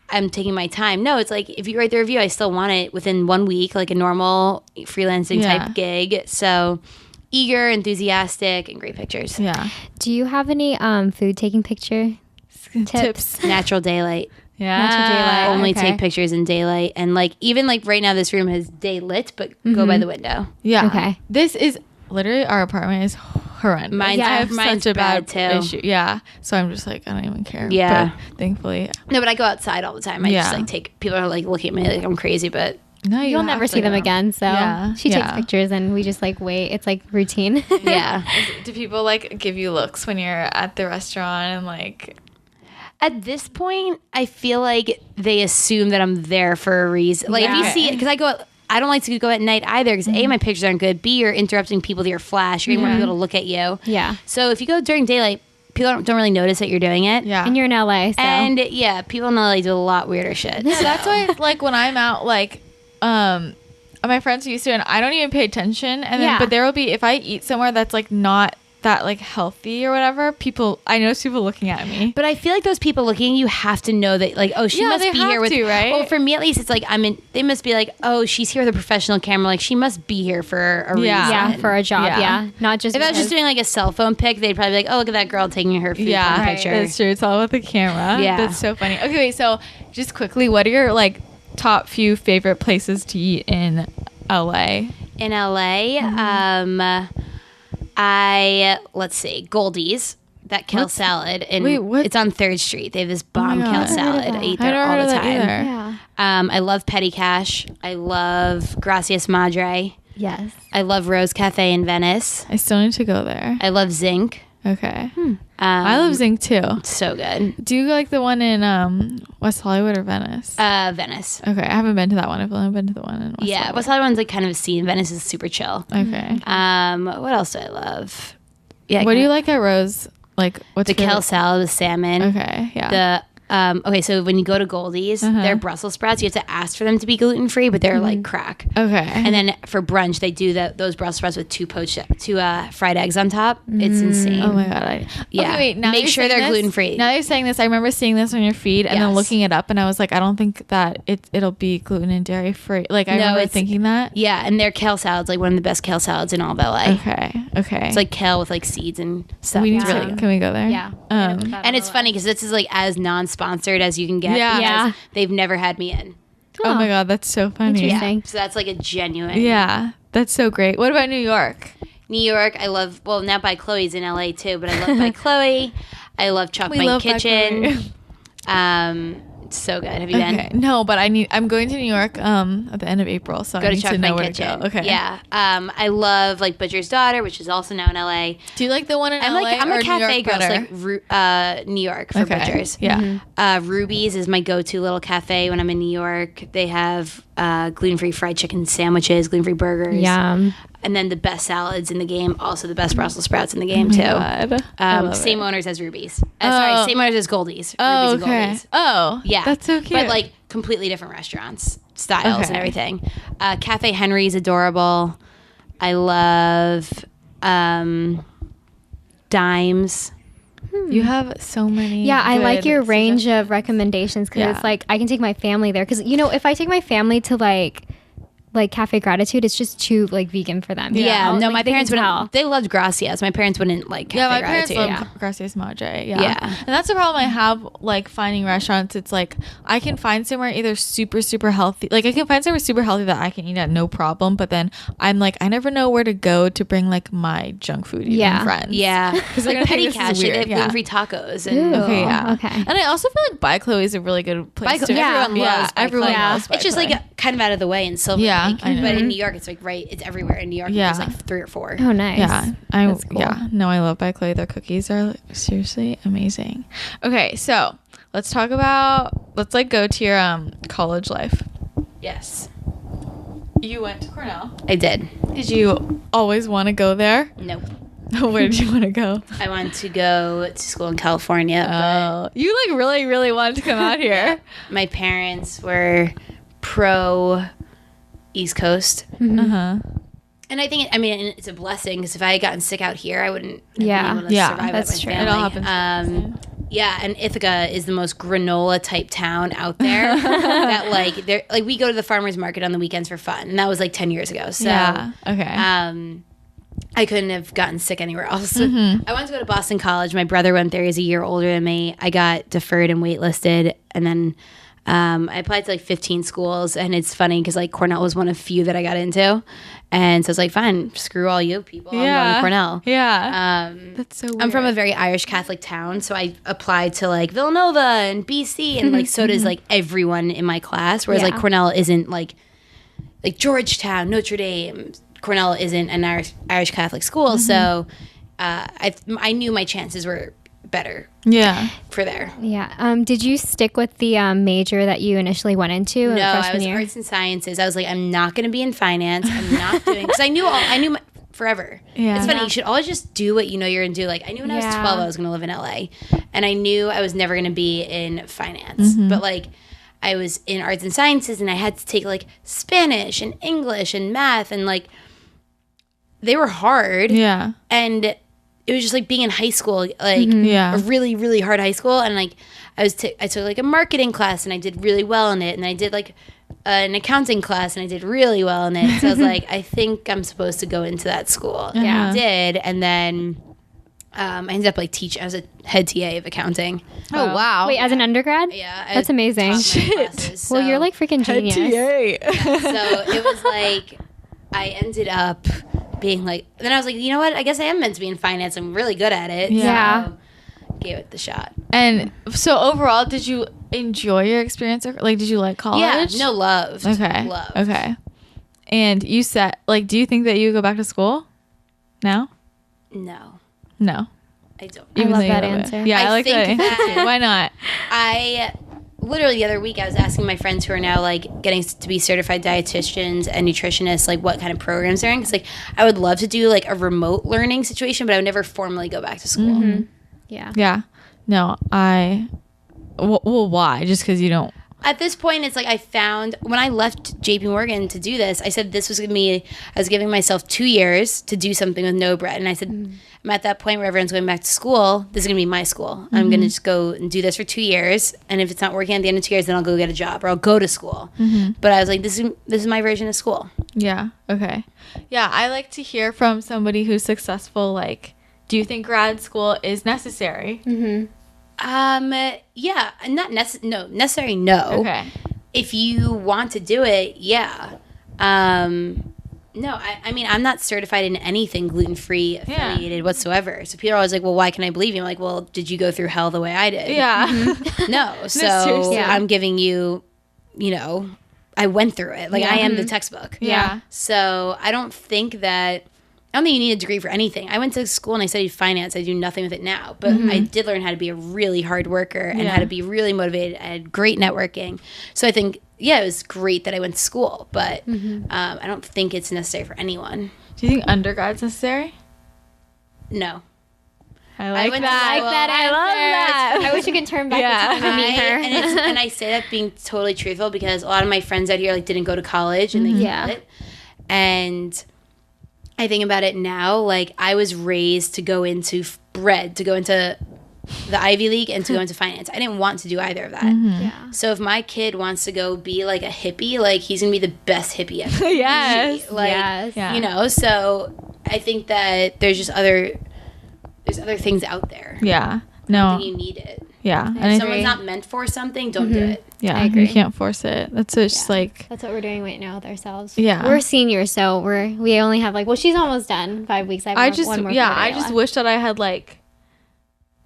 I'm taking my time. No, it's like if you write the review, I still want it within 1 week, like a normal freelancing type gig. So eager, enthusiastic, and great pictures. Do you have any food taking picture tips? Natural daylight. Natural daylight. Only take pictures in daylight, and like even like right now this room has day lit, but go by the window. Okay. This is literally, our apartment is horrendous. I have such a bad issue. So I'm just like, I don't even care. But thankfully, no, but I go outside all the time. I just like people are like looking at me like I'm crazy, but no, you'll never see them again. So she takes pictures, and we just like wait. It's like routine. Do people like give you looks when you're at the restaurant and like? At this point, I feel like they assume that I'm there for a reason. Like if you see it, because I don't like to go at night either, because A, my pictures aren't good. B, you're interrupting people with your flash. You're getting more people to look at you. So if you go during daylight, people don't really notice that you're doing it. And you're in LA, so. And people in LA do a lot weirder shit. So that's why, like, when I'm out, like, my friends used to, and I don't even pay attention. And then, but there will be, if I eat somewhere that's like not that like healthy or whatever, I notice people looking at me. But I feel like those people looking at you have to know that like, oh, she must be here with, right? Well, for me at least, it's like they must be like, oh, she's here with a professional camera, like she must be here for a reason. For a job. Not just if I was just doing like a cell phone pic, they'd probably be like, oh, look at that girl taking her food picture. That's true. It's all about the camera. That's so funny. Okay, wait, so just quickly, what are your like top few favorite places to eat in LA? Mm-hmm. Let's see, Goldie's. That kale salad, and what? it's on 3rd Street. They have this bomb kale salad. I eat I there never all heard the of that time. either. Yeah. I love Petty Cash. I love Gracias Madre. Yes. I love Rose Cafe in Venice. I still need to go there. I love Zinc. Okay. I love Zinc too. So good. Do you like the one in West Hollywood or Venice? Venice. Okay, I haven't been to that one. I've only been to the one in West Hollywood. West Hollywood's like kind of a scene. Venice is super chill. Okay. What else do I love? Yeah. What do you like at Rose? Like, what's The kale salad with salmon. Okay, yeah. Okay, so when you go to Goldie's, they're Brussels sprouts. You have to ask for them to be gluten free, but they're like crack. Okay. And then for brunch, they do those Brussels sprouts with two fried eggs on top. It's insane. Oh my god! Yeah. Okay, wait. Now Make you're sure saying they're this- gluten-free. Now you're saying this. I remember seeing this on your feed and then Yes. looking it up, and I was like, I don't think that it'll be gluten and dairy free. Like I remember thinking that. Yeah, and their kale salad's like one of the best kale salads in all of LA. Okay. It's like kale with like seeds and stuff. we need It's to. really good. Can we go there? Yeah. And it's funny because this is like as non-sponsored as you can get. Yeah. because Yeah. They've never had me in. Oh my god, that's so funny. Interesting. So that's like a genuine. Yeah, that's so great. What about New York? New York, I love. Well, now By Chloe's in LA too, but I love By Chloe. I love Chalk We My love By Kitchen. Chloe. It's so good. Have you been? Okay. No, but I'm going to New York at the end of April, so Go I to need Chalk to know My where Kitchen. to go. Okay. Yeah. I love like Butcher's Daughter, which is also now in LA. Do you like the one in LA I'm or a cafe New York girl, so better? like New York for Okay. Butcher's. Yeah. Ruby's is my go-to little cafe when I'm in New York. They have gluten-free fried chicken sandwiches, gluten-free burgers. Yum. And then the best salads in the game, also the best Brussels sprouts in the game too. God. I love Same it. owners as Ruby's. Sorry, same owners as Goldie's. Oh, Ruby's and okay. Goldie's. Oh, Yeah. That's so cute. But like completely different restaurants, styles and Okay. everything. Cafe Henry's adorable. I love Dimes. you have so many. Yeah, I like good your range suggestions. of recommendations because Yeah. it's like I can take my family there because if I take my family to like Cafe Gratitude, it's just too like vegan for them. Yeah, you know? no, Like, my they parents can wouldn't. tell. They loved Gracias. My parents wouldn't like Cafe Yeah, my parents Gratitude. love Gracias Madre. Yeah. Yeah. And that's the problem I have, like, finding restaurants. It's like, I can find somewhere either super, super healthy. Like, I can find somewhere super healthy that I can eat at no problem. But then I'm like, I never know where to go to bring, like, my junk food eating friends. Yeah, Because like Petty this is Cash, they weird. have gluten-free tacos. And Ooh. Okay, yeah. Okay. And I also feel like By Chloe is a really good place to. Yeah. Everyone loves By everyone Chloe. loves By It's just Chloe. like kind of out of the way in Silver Yeah, Lake, I know. but in New York, it's like it's everywhere. In New York, Yeah. there's like 3 or 4. Oh, nice. Yeah, That's cool. no, I love By Chloe. Their cookies are seriously amazing. Okay, so let's go to your college life. Yes, You went to Cornell. I did. Did you always want to go there? Nope. Where did you want to go? I wanted to go to school in California, Oh, you like really, really wanted to come out here. but my parents were pro East Coast. Uh-huh. And I think, it's a blessing because if I had gotten sick out here, I wouldn't have Yeah. been able to Yeah, survive that's with my true. It all family. happens. Yeah, and Ithaca is the most granola type town out there. That we go to the farmers market on the weekends for fun, and that was like 10 years ago. So Yeah. Okay. I couldn't have gotten sick anywhere else. Mm-hmm. I wanted to go to Boston College. My brother went there. He's a year older than me. I got deferred and waitlisted, and then I applied to like 15 schools. And it's funny because like Cornell was one of few that I got into, and so I was like, fine, screw all you people. I'm going to Cornell. Yeah. That's so weird. I'm from a very Irish Catholic town, so I applied to like Villanova and BC, and like so does like everyone in my class. Whereas Yeah. like Cornell isn't like Georgetown, Notre Dame. Cornell isn't an Irish Catholic school, so I knew my chances were better Yeah. for there. Yeah. Did you stick with the major that you initially went into in No, I freshman was year? arts and sciences. I was like, I'm not going to be in finance. I'm not doing because I knew forever. Yeah. It's funny. You should always just do what you know you're going to do. Like I knew when I was 12, I was going to live in LA, and I knew I was never going to be in finance. But like, I was in arts and sciences, and I had to take like Spanish and English and math, and like they were hard. Yeah. And it was just like being in high school, like Yeah. a really, really hard high school. And like I took like a marketing class and I did really well in it. And I did like an accounting class and I did really well in it. So I was like, I think I'm supposed to go into that school. Yeah. I did. And then I ended up like teaching. I was a head TA of accounting. Oh, wow. Wait, as an undergrad? Yeah. That's amazing. Well, you're like freaking genius. TA. So it was like I ended up being like, then I was like, you know what? I guess I am meant to be in finance. I'm really good at it. Yeah. So gave it the shot. And so overall, did you enjoy your experience? Like, did you like college? Yeah. No, loved. Okay. Loved. Okay. And you said, like, do you think that you go back to school now? No. No. I don't. I love though you that love it. answer. Yeah, I like that think answer too. that- Why not? I literally the other week I was asking my friends who are now like getting to be certified dietitians and nutritionists like what kind of programs they're in, because like I would love to do like a remote learning situation, but I would never formally go back to school. Mm-hmm. Yeah. Yeah. No, well, why? Just because you don't. At this point, it's like I found when I left JP Morgan to do this, I said this was going to be, I was giving myself 2 years to do something with no bread. And I said, I'm at that point where everyone's going back to school. This is going to be my school. I'm going to just go and do this for 2 years. And if it's not working at the end of 2 years, then I'll go get a job or I'll go to school. But I was like, this is my version of school. Yeah. Okay. Yeah. I like to hear from somebody who's successful. Like, do you think grad school is necessary? Yeah, not necessary. No. Okay. If you want to do it, yeah. No, I mean, I'm not certified in anything gluten-free affiliated whatsoever. So people are always like, well, why can I believe you? I'm like, well, did you go through hell the way I did? Yeah. No. So seriously. I'm giving you, I went through it. Like, I am the textbook. Yeah. So I don't think you need a degree for anything. I went to school and I studied finance. I do nothing with it now. But I did learn how to be a really hard worker and how to be really motivated. I had great networking. So I think, it was great that I went to school. But I don't think it's necessary for anyone. Do you think undergrad's necessary? No. I like went to that. school. I love that. I wish you could turn back the time and meet her. And I say that being totally truthful because a lot of my friends out here didn't go to college and they killed it. And I think about it now, like I was raised to go into to go into the Ivy League and to go into finance. I didn't want to do either of that. Yeah. So if my kid wants to go be like a hippie, like he's gonna be the best hippie ever. Yes. Like, Yeah. so I think that there's other things out there. Yeah. I No. don't think you need it. Yeah. If And someone's not meant for something, don't do it. yeah, I agree. you can't force it. That's just like. That's what we're doing right now with ourselves. Yeah. We're seniors, so we only have she's almost done 5 weeks. I just wish that I had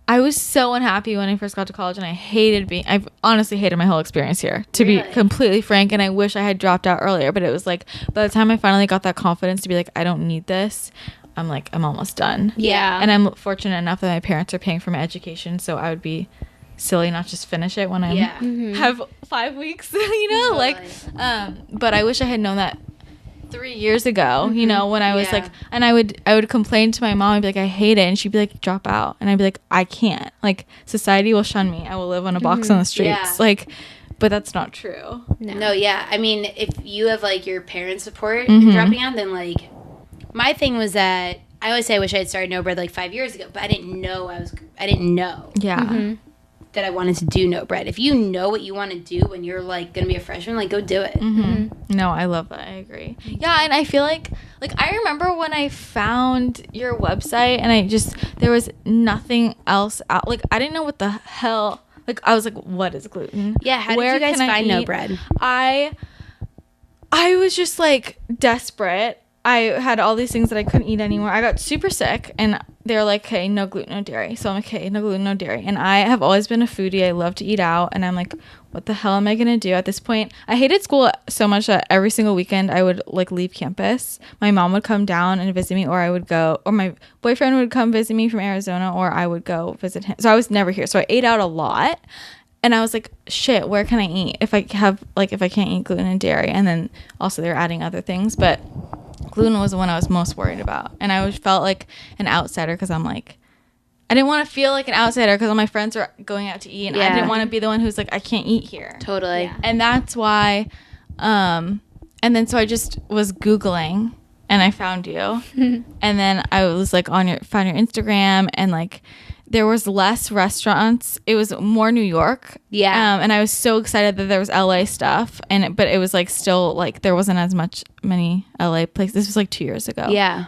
I was so unhappy when I first got to college and I've honestly hated my whole experience here, to be completely frank, and I wish I had dropped out earlier, but it was like by the time I finally got that confidence to be like, I don't need this, I'm almost done. Yeah. And I'm fortunate enough that my parents are paying for my education, so I would be silly not just finish it when I have 5 weeks, but I wish I had known that 3 years ago, when I was and I would complain to my mom. I'd be like, I hate it, and she'd be like, drop out, and I'd be like, I can't, society will shun me, I will live on a box on the streets, but that's not true. No, yeah. I mean, if you have your parents' support in dropping out, then my thing was that I always say I wish I had started No Bread 5 years ago, but I didn't know that I wanted to do No Bread. If you know what you want to do when you're going to be a freshman, go do it. No, I love that. I agree. Yeah, and I feel like I remember when I found your website and there was nothing else out. I didn't know what the hell. I was like, what is gluten? Yeah, how did you guys find No Bread? I was just desperate. I had all these things that I couldn't eat anymore. I got super sick, and they were like, hey, no gluten, no dairy. So I'm like, hey, no gluten, no dairy. And I have always been a foodie. I love to eat out. And I'm like, what the hell am I going to do at this point? I hated school so much that every single weekend I would leave campus. My mom would come down and visit me, or I would go, or my boyfriend would come visit me from Arizona, or I would go visit him. So I was never here. So I ate out a lot. And I was like, shit, where can I eat if I have, if I can't eat gluten and dairy? And then also they're adding other things. But gluten was the one I was most worried about. And I always felt like an outsider because I'm I didn't want to feel like an outsider because all my friends are going out to eat. And I didn't want to be the one who's I can't eat here. Totally. Yeah. And that's why, and then so I just was Googling and I found you. And then I was found your Instagram, and there was less restaurants. It was more New York. Yeah. And I was so excited that there was LA stuff, but it was still there wasn't as many LA places. This was 2 years ago. Yeah.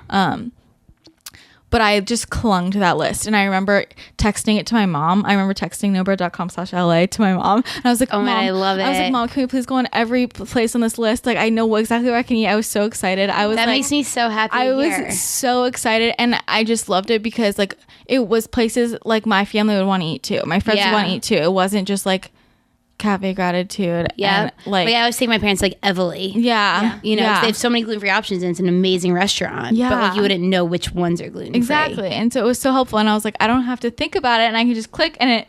but I just clung to that list. And I remember texting it to my mom. I remember texting nobread.com/LA to my mom. And I was like, oh Mom, man, I love it. I was like, Mom, can we please go on every place on this list? Like, I know exactly where I can eat. I was so excited. That makes me so happy. I was so excited, and I just loved it because like it was places like my family would want to eat too. My friends would want to eat too. It wasn't just like Cafe Gratitude. Yeah. Like I always take my parents like Evely. Yeah. You know, they have so many gluten-free options and it's an amazing restaurant. Yeah. But like you wouldn't know which ones are gluten-free. Exactly. And so it was so helpful. And I was like, I don't have to think about it, and I can just click and it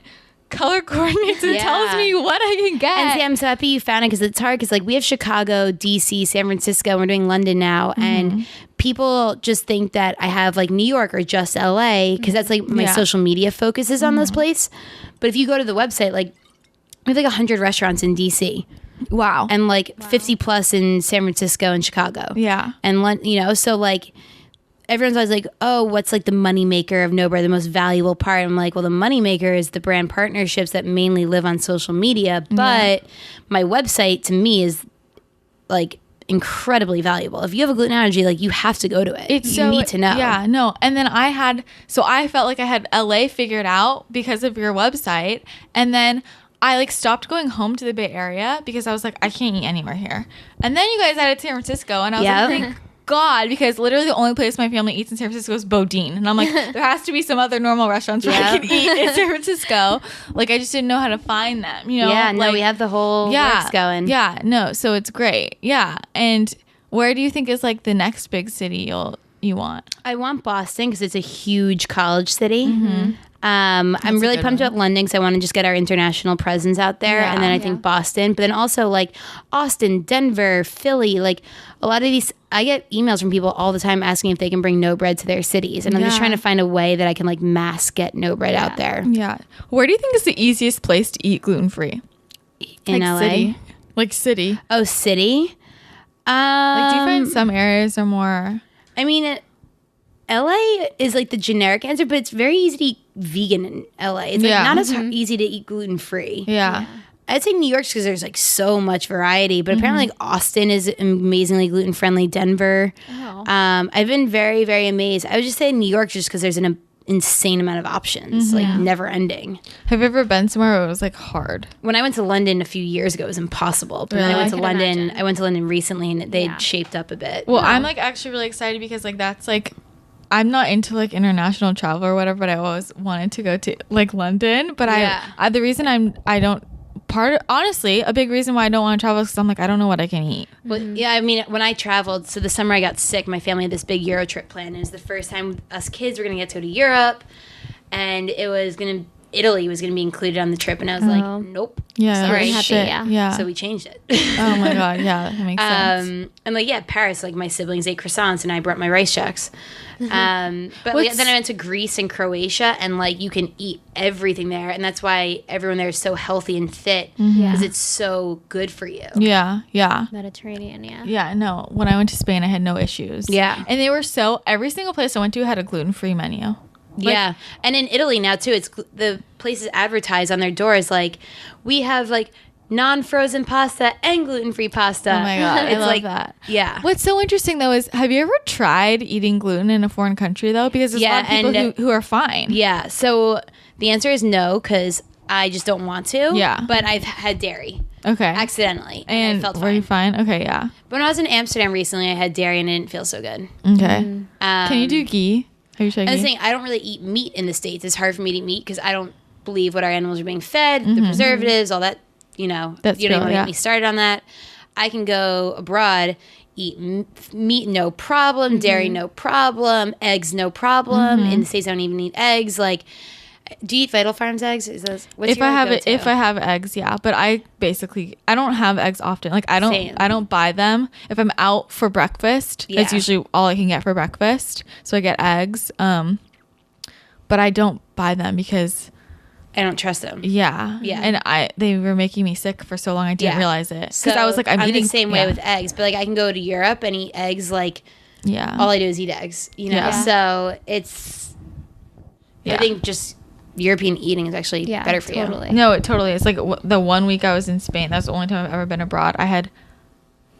color coordinates and tells me what I can get. And see, I'm so happy you found it because it's hard because like we have Chicago, DC, San Francisco. We're doing London now. And people just think that I have like New York or just LA because that's like my social media focus is on those places. But if you go to the website, like we have like 100 restaurants in DC. Wow. And like 50 plus in San Francisco and Chicago. Yeah. And, you know, so like everyone's always like, oh, what's like the moneymaker of No Bread, the most valuable part? I'm like, well, the moneymaker is the brand partnerships that mainly live on social media. But my website to me is like incredibly valuable. If you have a gluten allergy, like you have to go to it. You need to know. Yeah, no. And then I felt like I had LA figured out because of your website. And then I like stopped going home to the Bay Area because I was like, I can't eat anywhere here. And then you guys added San Francisco, and I was like, thank God, because literally the only place my family eats in San Francisco is Bodine. And I'm like, there has to be some other normal restaurants where I can eat in San Francisco. Like, I just didn't know how to find them, you know? Yeah, like, no, we have the whole works going. Yeah, no, so it's great. Yeah. And where do you think is like the next big city you want? I want Boston because it's a huge college city. I'm really pumped about London because I want to just get our international presence out there. And then I think Boston, but then also like Austin, Denver, Philly, like a lot of these, I get emails from people all the time asking if they can bring No Bread to their cities. And I'm just trying to find a way that I can like mass get No Bread out there. Yeah. Where do you think is the easiest place to eat gluten-free? In like LA? City. Like city. Oh, city? Like, do you find some areas are more... I mean, LA is like the generic answer, but it's very easy to eat vegan in LA. It's like not as easy to eat gluten free. Yeah. I'd say New York's because there's like so much variety, but apparently like Austin is amazingly gluten friendly. Denver. I've been very, very amazed. I would just say New York just because there's an insane amount of options, like never ending. Have you ever been somewhere where it was like hard? When I went to London a few years ago, it was impossible. But then I went to London. I went to London recently, and they'd shaped up a bit. Well, I'm like actually really excited because like that's like, I'm not into like international travel or whatever, but I always wanted to go to like London. But I the reason honestly, a big reason why I don't want to travel is because I'm like, I don't know what I can eat. Well, yeah, I mean, when I traveled, so the summer I got sick, my family had this big Euro trip planned. It was the first time us kids were going to get to go to Europe, and Italy was going to be included on the trip, and I was like, nope. Yeah, sorry. Yeah. So we changed it. Oh my God, yeah, that makes sense. And like, Paris, like my siblings ate croissants, and I brought my rice jacks. But then I went to Greece and Croatia, and like you can eat everything there, and that's why everyone there is so healthy and fit because it's so good for you. Yeah. Mediterranean, Yeah, no. When I went to Spain, I had no issues. Yeah, and they were every single place I went to had a gluten-free menu. Like, and in Italy now too, it's the places advertise on their doors like we have like non-frozen pasta and gluten-free pasta. Oh my God, it's I love like that. Yeah. What's so interesting though is, have you ever tried eating gluten in a foreign country though? Because there's a lot of people who are fine. Yeah. So the answer is no, because I just don't want to. Yeah. But I've had dairy. Okay. Accidentally. And I felt fine. Were you fine? Okay, yeah. But when I was in Amsterdam recently, I had dairy and it didn't feel so good. Okay. Can you do ghee? Have you tried ghee? I was saying I don't really eat meat in the States. It's hard for me to eat meat because I don't believe what our animals are being fed, the preservatives, all that, you know. That's you don't true, want to get me started on that. I can go abroad, eat meat no problem, dairy no problem, eggs no problem. In the States, I don't even eat eggs. Like, do you eat Vital Farms eggs? If I have eggs, yeah. But I don't have eggs often. Like I don't buy them. If I'm out for breakfast, that's usually all I can get for breakfast. So I get eggs. But I don't buy them because I don't trust them. Yeah. And they were making me sick for so long. I didn't realize it because I was like, I'm eating the same way with eggs. But like I can go to Europe and eat eggs. Like all I do is eat eggs. You know. So it's I think just European eating is actually better for you. No, it totally is. Like the 1 week I was in Spain, that's the only time I've ever been abroad. I had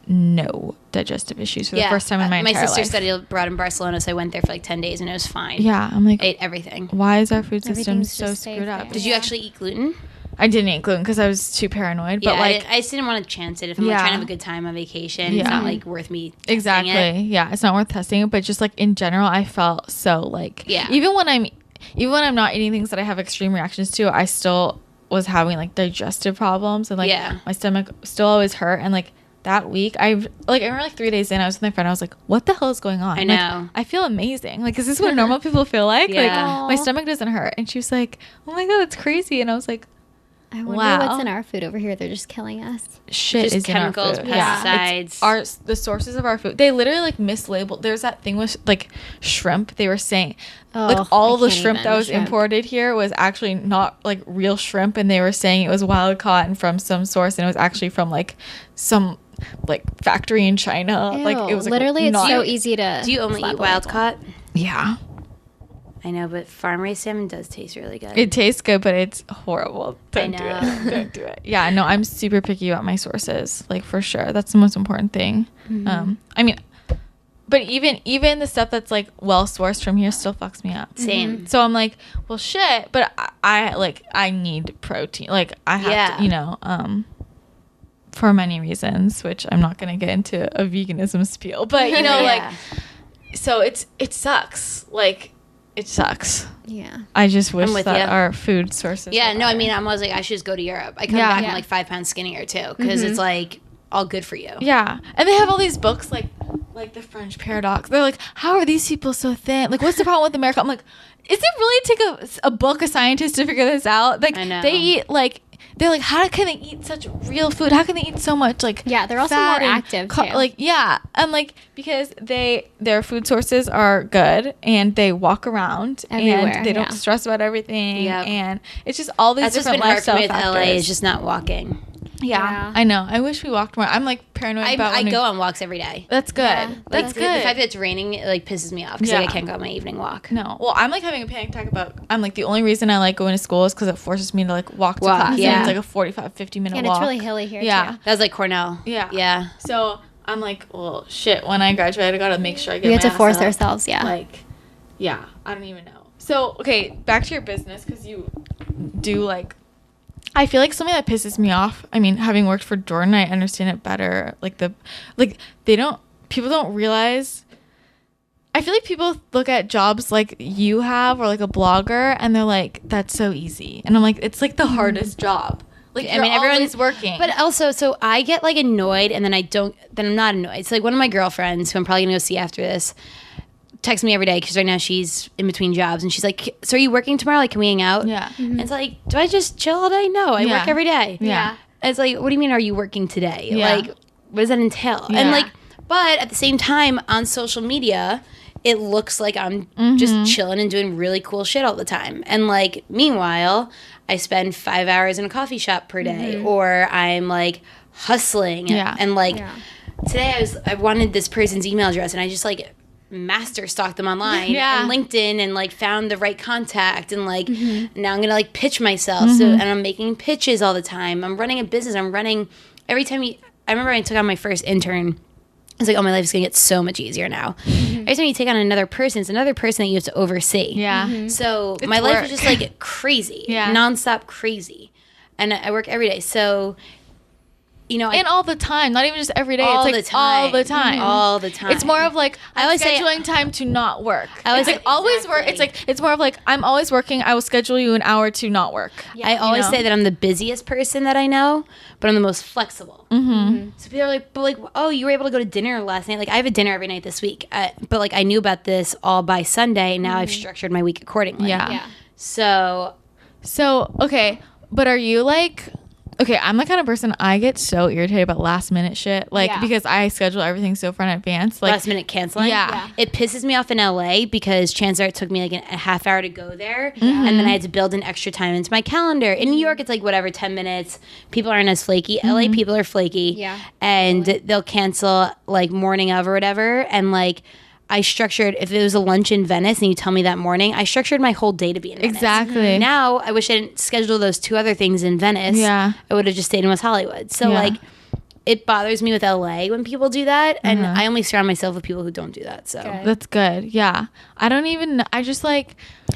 no digestive issues for the first time in my entire life. My sister studied abroad in Barcelona, so I went there for like 10 days and it was fine. Yeah, I'm like, I ate everything. Why is our food system so screwed up? Did you actually eat gluten? I didn't eat gluten because I was too paranoid. But like, I just didn't want to chance it. If I'm like trying to have a good time on vacation, it's not like worth me testing it. Yeah, it's not worth testing it. But just like in general, I felt so like even when I'm not eating things that I have extreme reactions to, I still was having like digestive problems and like my stomach still always hurt. And like that week, I remember like 3 days in, I was with my friend. I was like, "What the hell is going on?" I know. Like, I feel amazing. Like, is this what normal people feel like? Like, my stomach doesn't hurt. And she was like, "Oh my god, that's crazy." And I was like, I wonder what's in our food over here. They're just killing us. Shit just is chemicals, in our food. pesticides. The sources of our food. They literally like mislabeled. There's that thing with like shrimp. They were saying like all the shrimp that was imported here was actually not like real shrimp, and they were saying it was wild caught and from some source, and it was actually from like some like factory in China. Ew, like it was like, literally it's so easy to. Do you only eat wild caught? Yeah. I know, but farm raised salmon does taste really good. It tastes good, but it's horrible. Don't do know. it. Don't do it. Yeah, no, I'm super picky about my sources, like for sure. That's the most important thing. I mean, but even the stuff that's like well sourced from here still fucks me up. Same. So I'm like, well, shit. But I need protein. Like I have to, you know, for many reasons, which I'm not gonna get into a veganism spiel. But you know, like, so it sucks. Like. It sucks. Yeah. I just wish that our food sources. Yeah, no, I mean, I was like, I should just go to Europe. I come back and like 5 pounds skinnier too, because it's like all good for you. Yeah, and they have all these books like the French Paradox. They're like, how are these people so thin? Like, what's the problem with America? I'm like, is it really take a book of scientists to figure this out? Like, I know. they eat like. They're like, how can they eat such real food? How can they eat so much like they're also more active too. Like and like because their food sources are good and they walk around everywhere, and they don't stress about everything and it's just all these different lifestyle factors. LA is just not walking. Yeah, I know. I wish we walked more. I'm like paranoid about. I go on walks every day. That's good. Yeah, that's good. The fact that it's raining it like pisses me off because like, I can't go on my evening walk. No. Well, I'm like having a panic attack about. I'm like the only reason I like going to school is because it forces me to like walk to class. Yeah. And it's like a 45-50 minute walk. And it's really hilly here too. That was like Cornell. Yeah. Yeah. So I'm like, well, shit. When I graduate, I gotta make sure I get. We have to force ourselves. Yeah. Like, yeah. I don't even know. So okay, back to your business because you do like. I feel like something that pisses me off. I mean, having worked for Jordan, I understand it better. People don't realize. I feel like people look at jobs like you have or like a blogger and they're like, that's so easy. And I'm like, it's like the hardest job. Like, I mean, everyone's working. But also, so I get like annoyed and then I'm not annoyed. It's like one of my girlfriends who I'm probably gonna go see after this texts me every day because right now she's in between jobs and she's like, so are you working tomorrow? Like, can we hang out? Yeah. And it's like, do I just chill all day? No, I work every day. Yeah. And it's like, what do you mean are you working today? Yeah. Like, what does that entail? Yeah. And like, but at the same time on social media, it looks like I'm just chilling and doing really cool shit all the time. And like, meanwhile, I spend 5 hours in a coffee shop per day or I'm like hustling. And like today I wanted this person's email address and I just like master stalked them online and LinkedIn and like found the right contact and like now I'm gonna like pitch myself and I'm making pitches all the time. I'm running a business. I remember I took on my first intern. It's like, oh, my life is gonna get so much easier now. Every time you take on another person, it's another person that you have to oversee. Yeah. So my life is just like crazy, nonstop crazy, and I work every day. So you know, and all the time, not even just every day. All it's like the time. all the time. All the time. It's more of like I always scheduling time to not work. I always it's like always work. It's like it's more of like I'm always working. I will schedule you an hour to not work. Yeah. I always say that I'm the busiest person that I know, but I'm the most flexible. So people are like, but like, oh, you were able to go to dinner last night. Like I have a dinner every night this week, but like I knew about this all by Sunday. And now I've structured my week accordingly. Yeah. So okay, but are you like? Okay, I'm the kind of person I get so irritated about last minute shit, like because I schedule everything so far in advance. Like last minute canceling. Yeah. It pisses me off in LA because chances are it took me like a half hour to go there, and then I had to build an extra time into my calendar. In New York, it's like whatever 10 minutes. People aren't as flaky. LA people are flaky, and they'll cancel like morning of or whatever, and like. I structured, if it was a lunch in Venice and you tell me that morning, I structured my whole day to be in Venice. Exactly. Now, I wish I didn't schedule those 2 other things in Venice. Yeah. I would have just stayed in West Hollywood. So, like, it bothers me with LA when people do that, and I only surround myself with people who don't do that. So that's good. Yeah, I don't even. I just like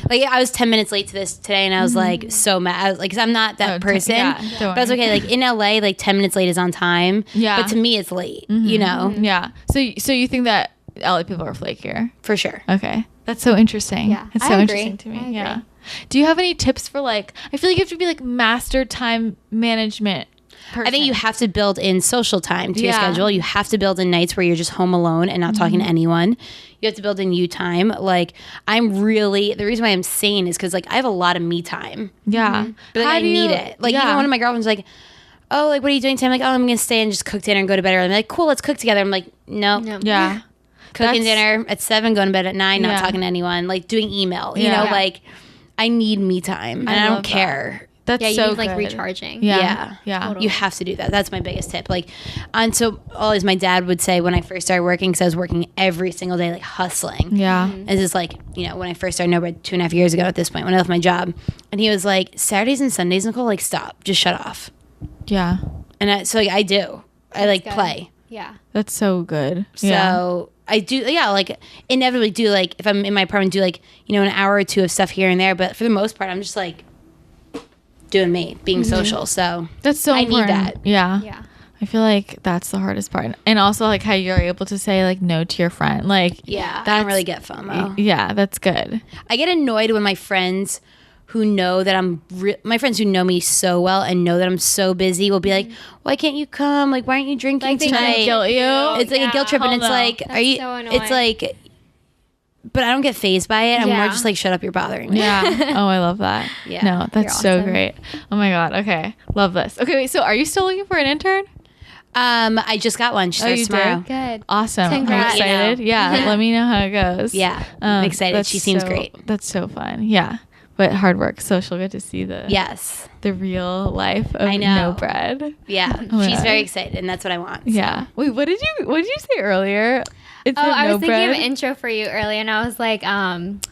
I was 10 minutes late to this today, and I was like so mad. I was like, because I'm not that person, but it's okay. Like in LA, like 10 minutes late is on time. Yeah, but to me, it's late. You know. Yeah. So you think that LA people are flakier? For sure. Okay, that's so interesting. Yeah, it's so interesting to me. Yeah. Do you have any tips for like? I feel like you have to be like master time management person. I think you have to build in social time to your schedule. You have to build in nights where you're just home alone and not talking to anyone. You have to build in you time. Like the reason why I'm sane is because like I have a lot of me time. Yeah. But like, I need it. Like even one of my girlfriends like, oh, like what are you doing today? I'm like, oh, I'm gonna stay and just cook dinner and go to bed early. I'm like, cool, let's cook together. I'm like, no. Yeah. Cooking dinner at 7, going to bed at 9, not talking to anyone, like doing email. You know, like I need me time and I don't care. That's so you need, like good. Recharging. Yeah. Totally. You have to do that. That's my biggest tip. Like, and so always my dad would say when I first started working, because I was working every single day, like hustling. Yeah. It's just like, you know, when I first started No Bread 2.5 years ago at this point, when I left my job, and he was like, Saturdays and Sundays, Nicole, like stop, just shut off. Yeah. And so like, I do. I like play. Yeah. That's so good. So I do, like inevitably do like, if I'm in my apartment, do like, you know, an hour or two of stuff here and there. But for the most part, I'm just like, doing me, being social. So that's so important. I need that. Yeah. I feel like that's the hardest part. And also like how you're able to say like no to your friend. Like I don't really get FOMO. Yeah, that's good. I get annoyed when my friends who know that my friends who know me so well and know that I'm so busy will be like, why can't you come? Like, why aren't you drinking tonight? Guilt you. It's like a guilt trip, and it's like, are you? So annoying. It's like, but I don't get fazed by it. I'm more just like, shut up, you're bothering me. Yeah. Oh, I love that. Yeah. No, that's so great. Oh my God. Okay. Love this. Okay, wait, so are you still looking for an intern? I just got one. She starts tomorrow. Good. Awesome. Congrats. I'm excited. Yeah. Let me know how it goes. Yeah. I'm excited. She seems great. That's so fun. Yeah. But hard work. So she'll get to see the real life of No Bread. Yeah. She's very excited, and that's what I want. So. Yeah. Wait, what did you say earlier? I was thinking of an intro for you earlier, and I was like,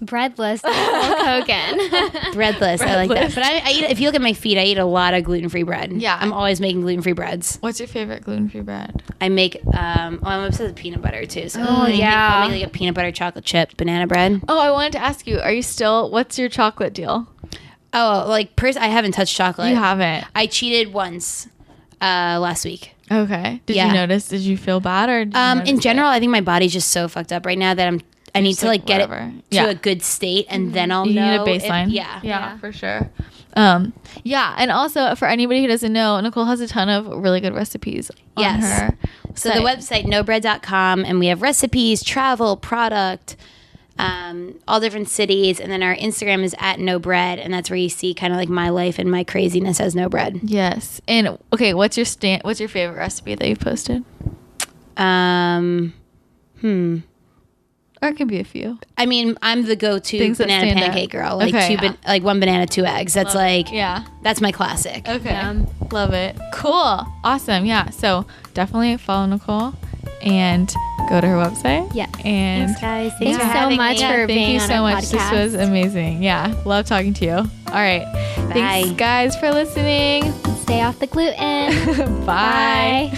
breadless Cogan. Breadless. I like that. But I eat, if you look at my feed, I eat a lot of gluten-free bread. Yeah. I'm always making gluten-free breads. What's your favorite gluten-free bread? I make, I'm obsessed with peanut butter, too. So I'll make like a peanut butter chocolate chip banana bread. Oh, I wanted to ask you, what's your chocolate deal? Oh, like, I haven't touched chocolate. You haven't? I cheated once last week. Okay. Did you feel bad, or in general, I think my body's just so fucked up right now that I need to like get it to a good state, and then I'll know. You need a baseline. Yeah, for sure. And also for anybody who doesn't know, Nicole has a ton of really good recipes on her So the website nobread.com, and we have recipes, travel, product, all different cities, and then our Instagram is @nobread, and that's where you see kind of like my life and my craziness as No Bread. Yes. And okay, what's your favorite recipe that you've posted? Or it could be a few. I mean, I'm the go-to banana pancake girl. Like like 1 banana, 2 eggs. That's that's my classic. Okay. Love it. Cool. Awesome. Yeah. So definitely follow Nicole and go to her website. Yeah. And thanks, guys. Thanks so much for being on our podcast. This was amazing. Yeah. Love talking to you. All right. Bye. Thanks, guys, for listening. Stay off the gluten. Bye.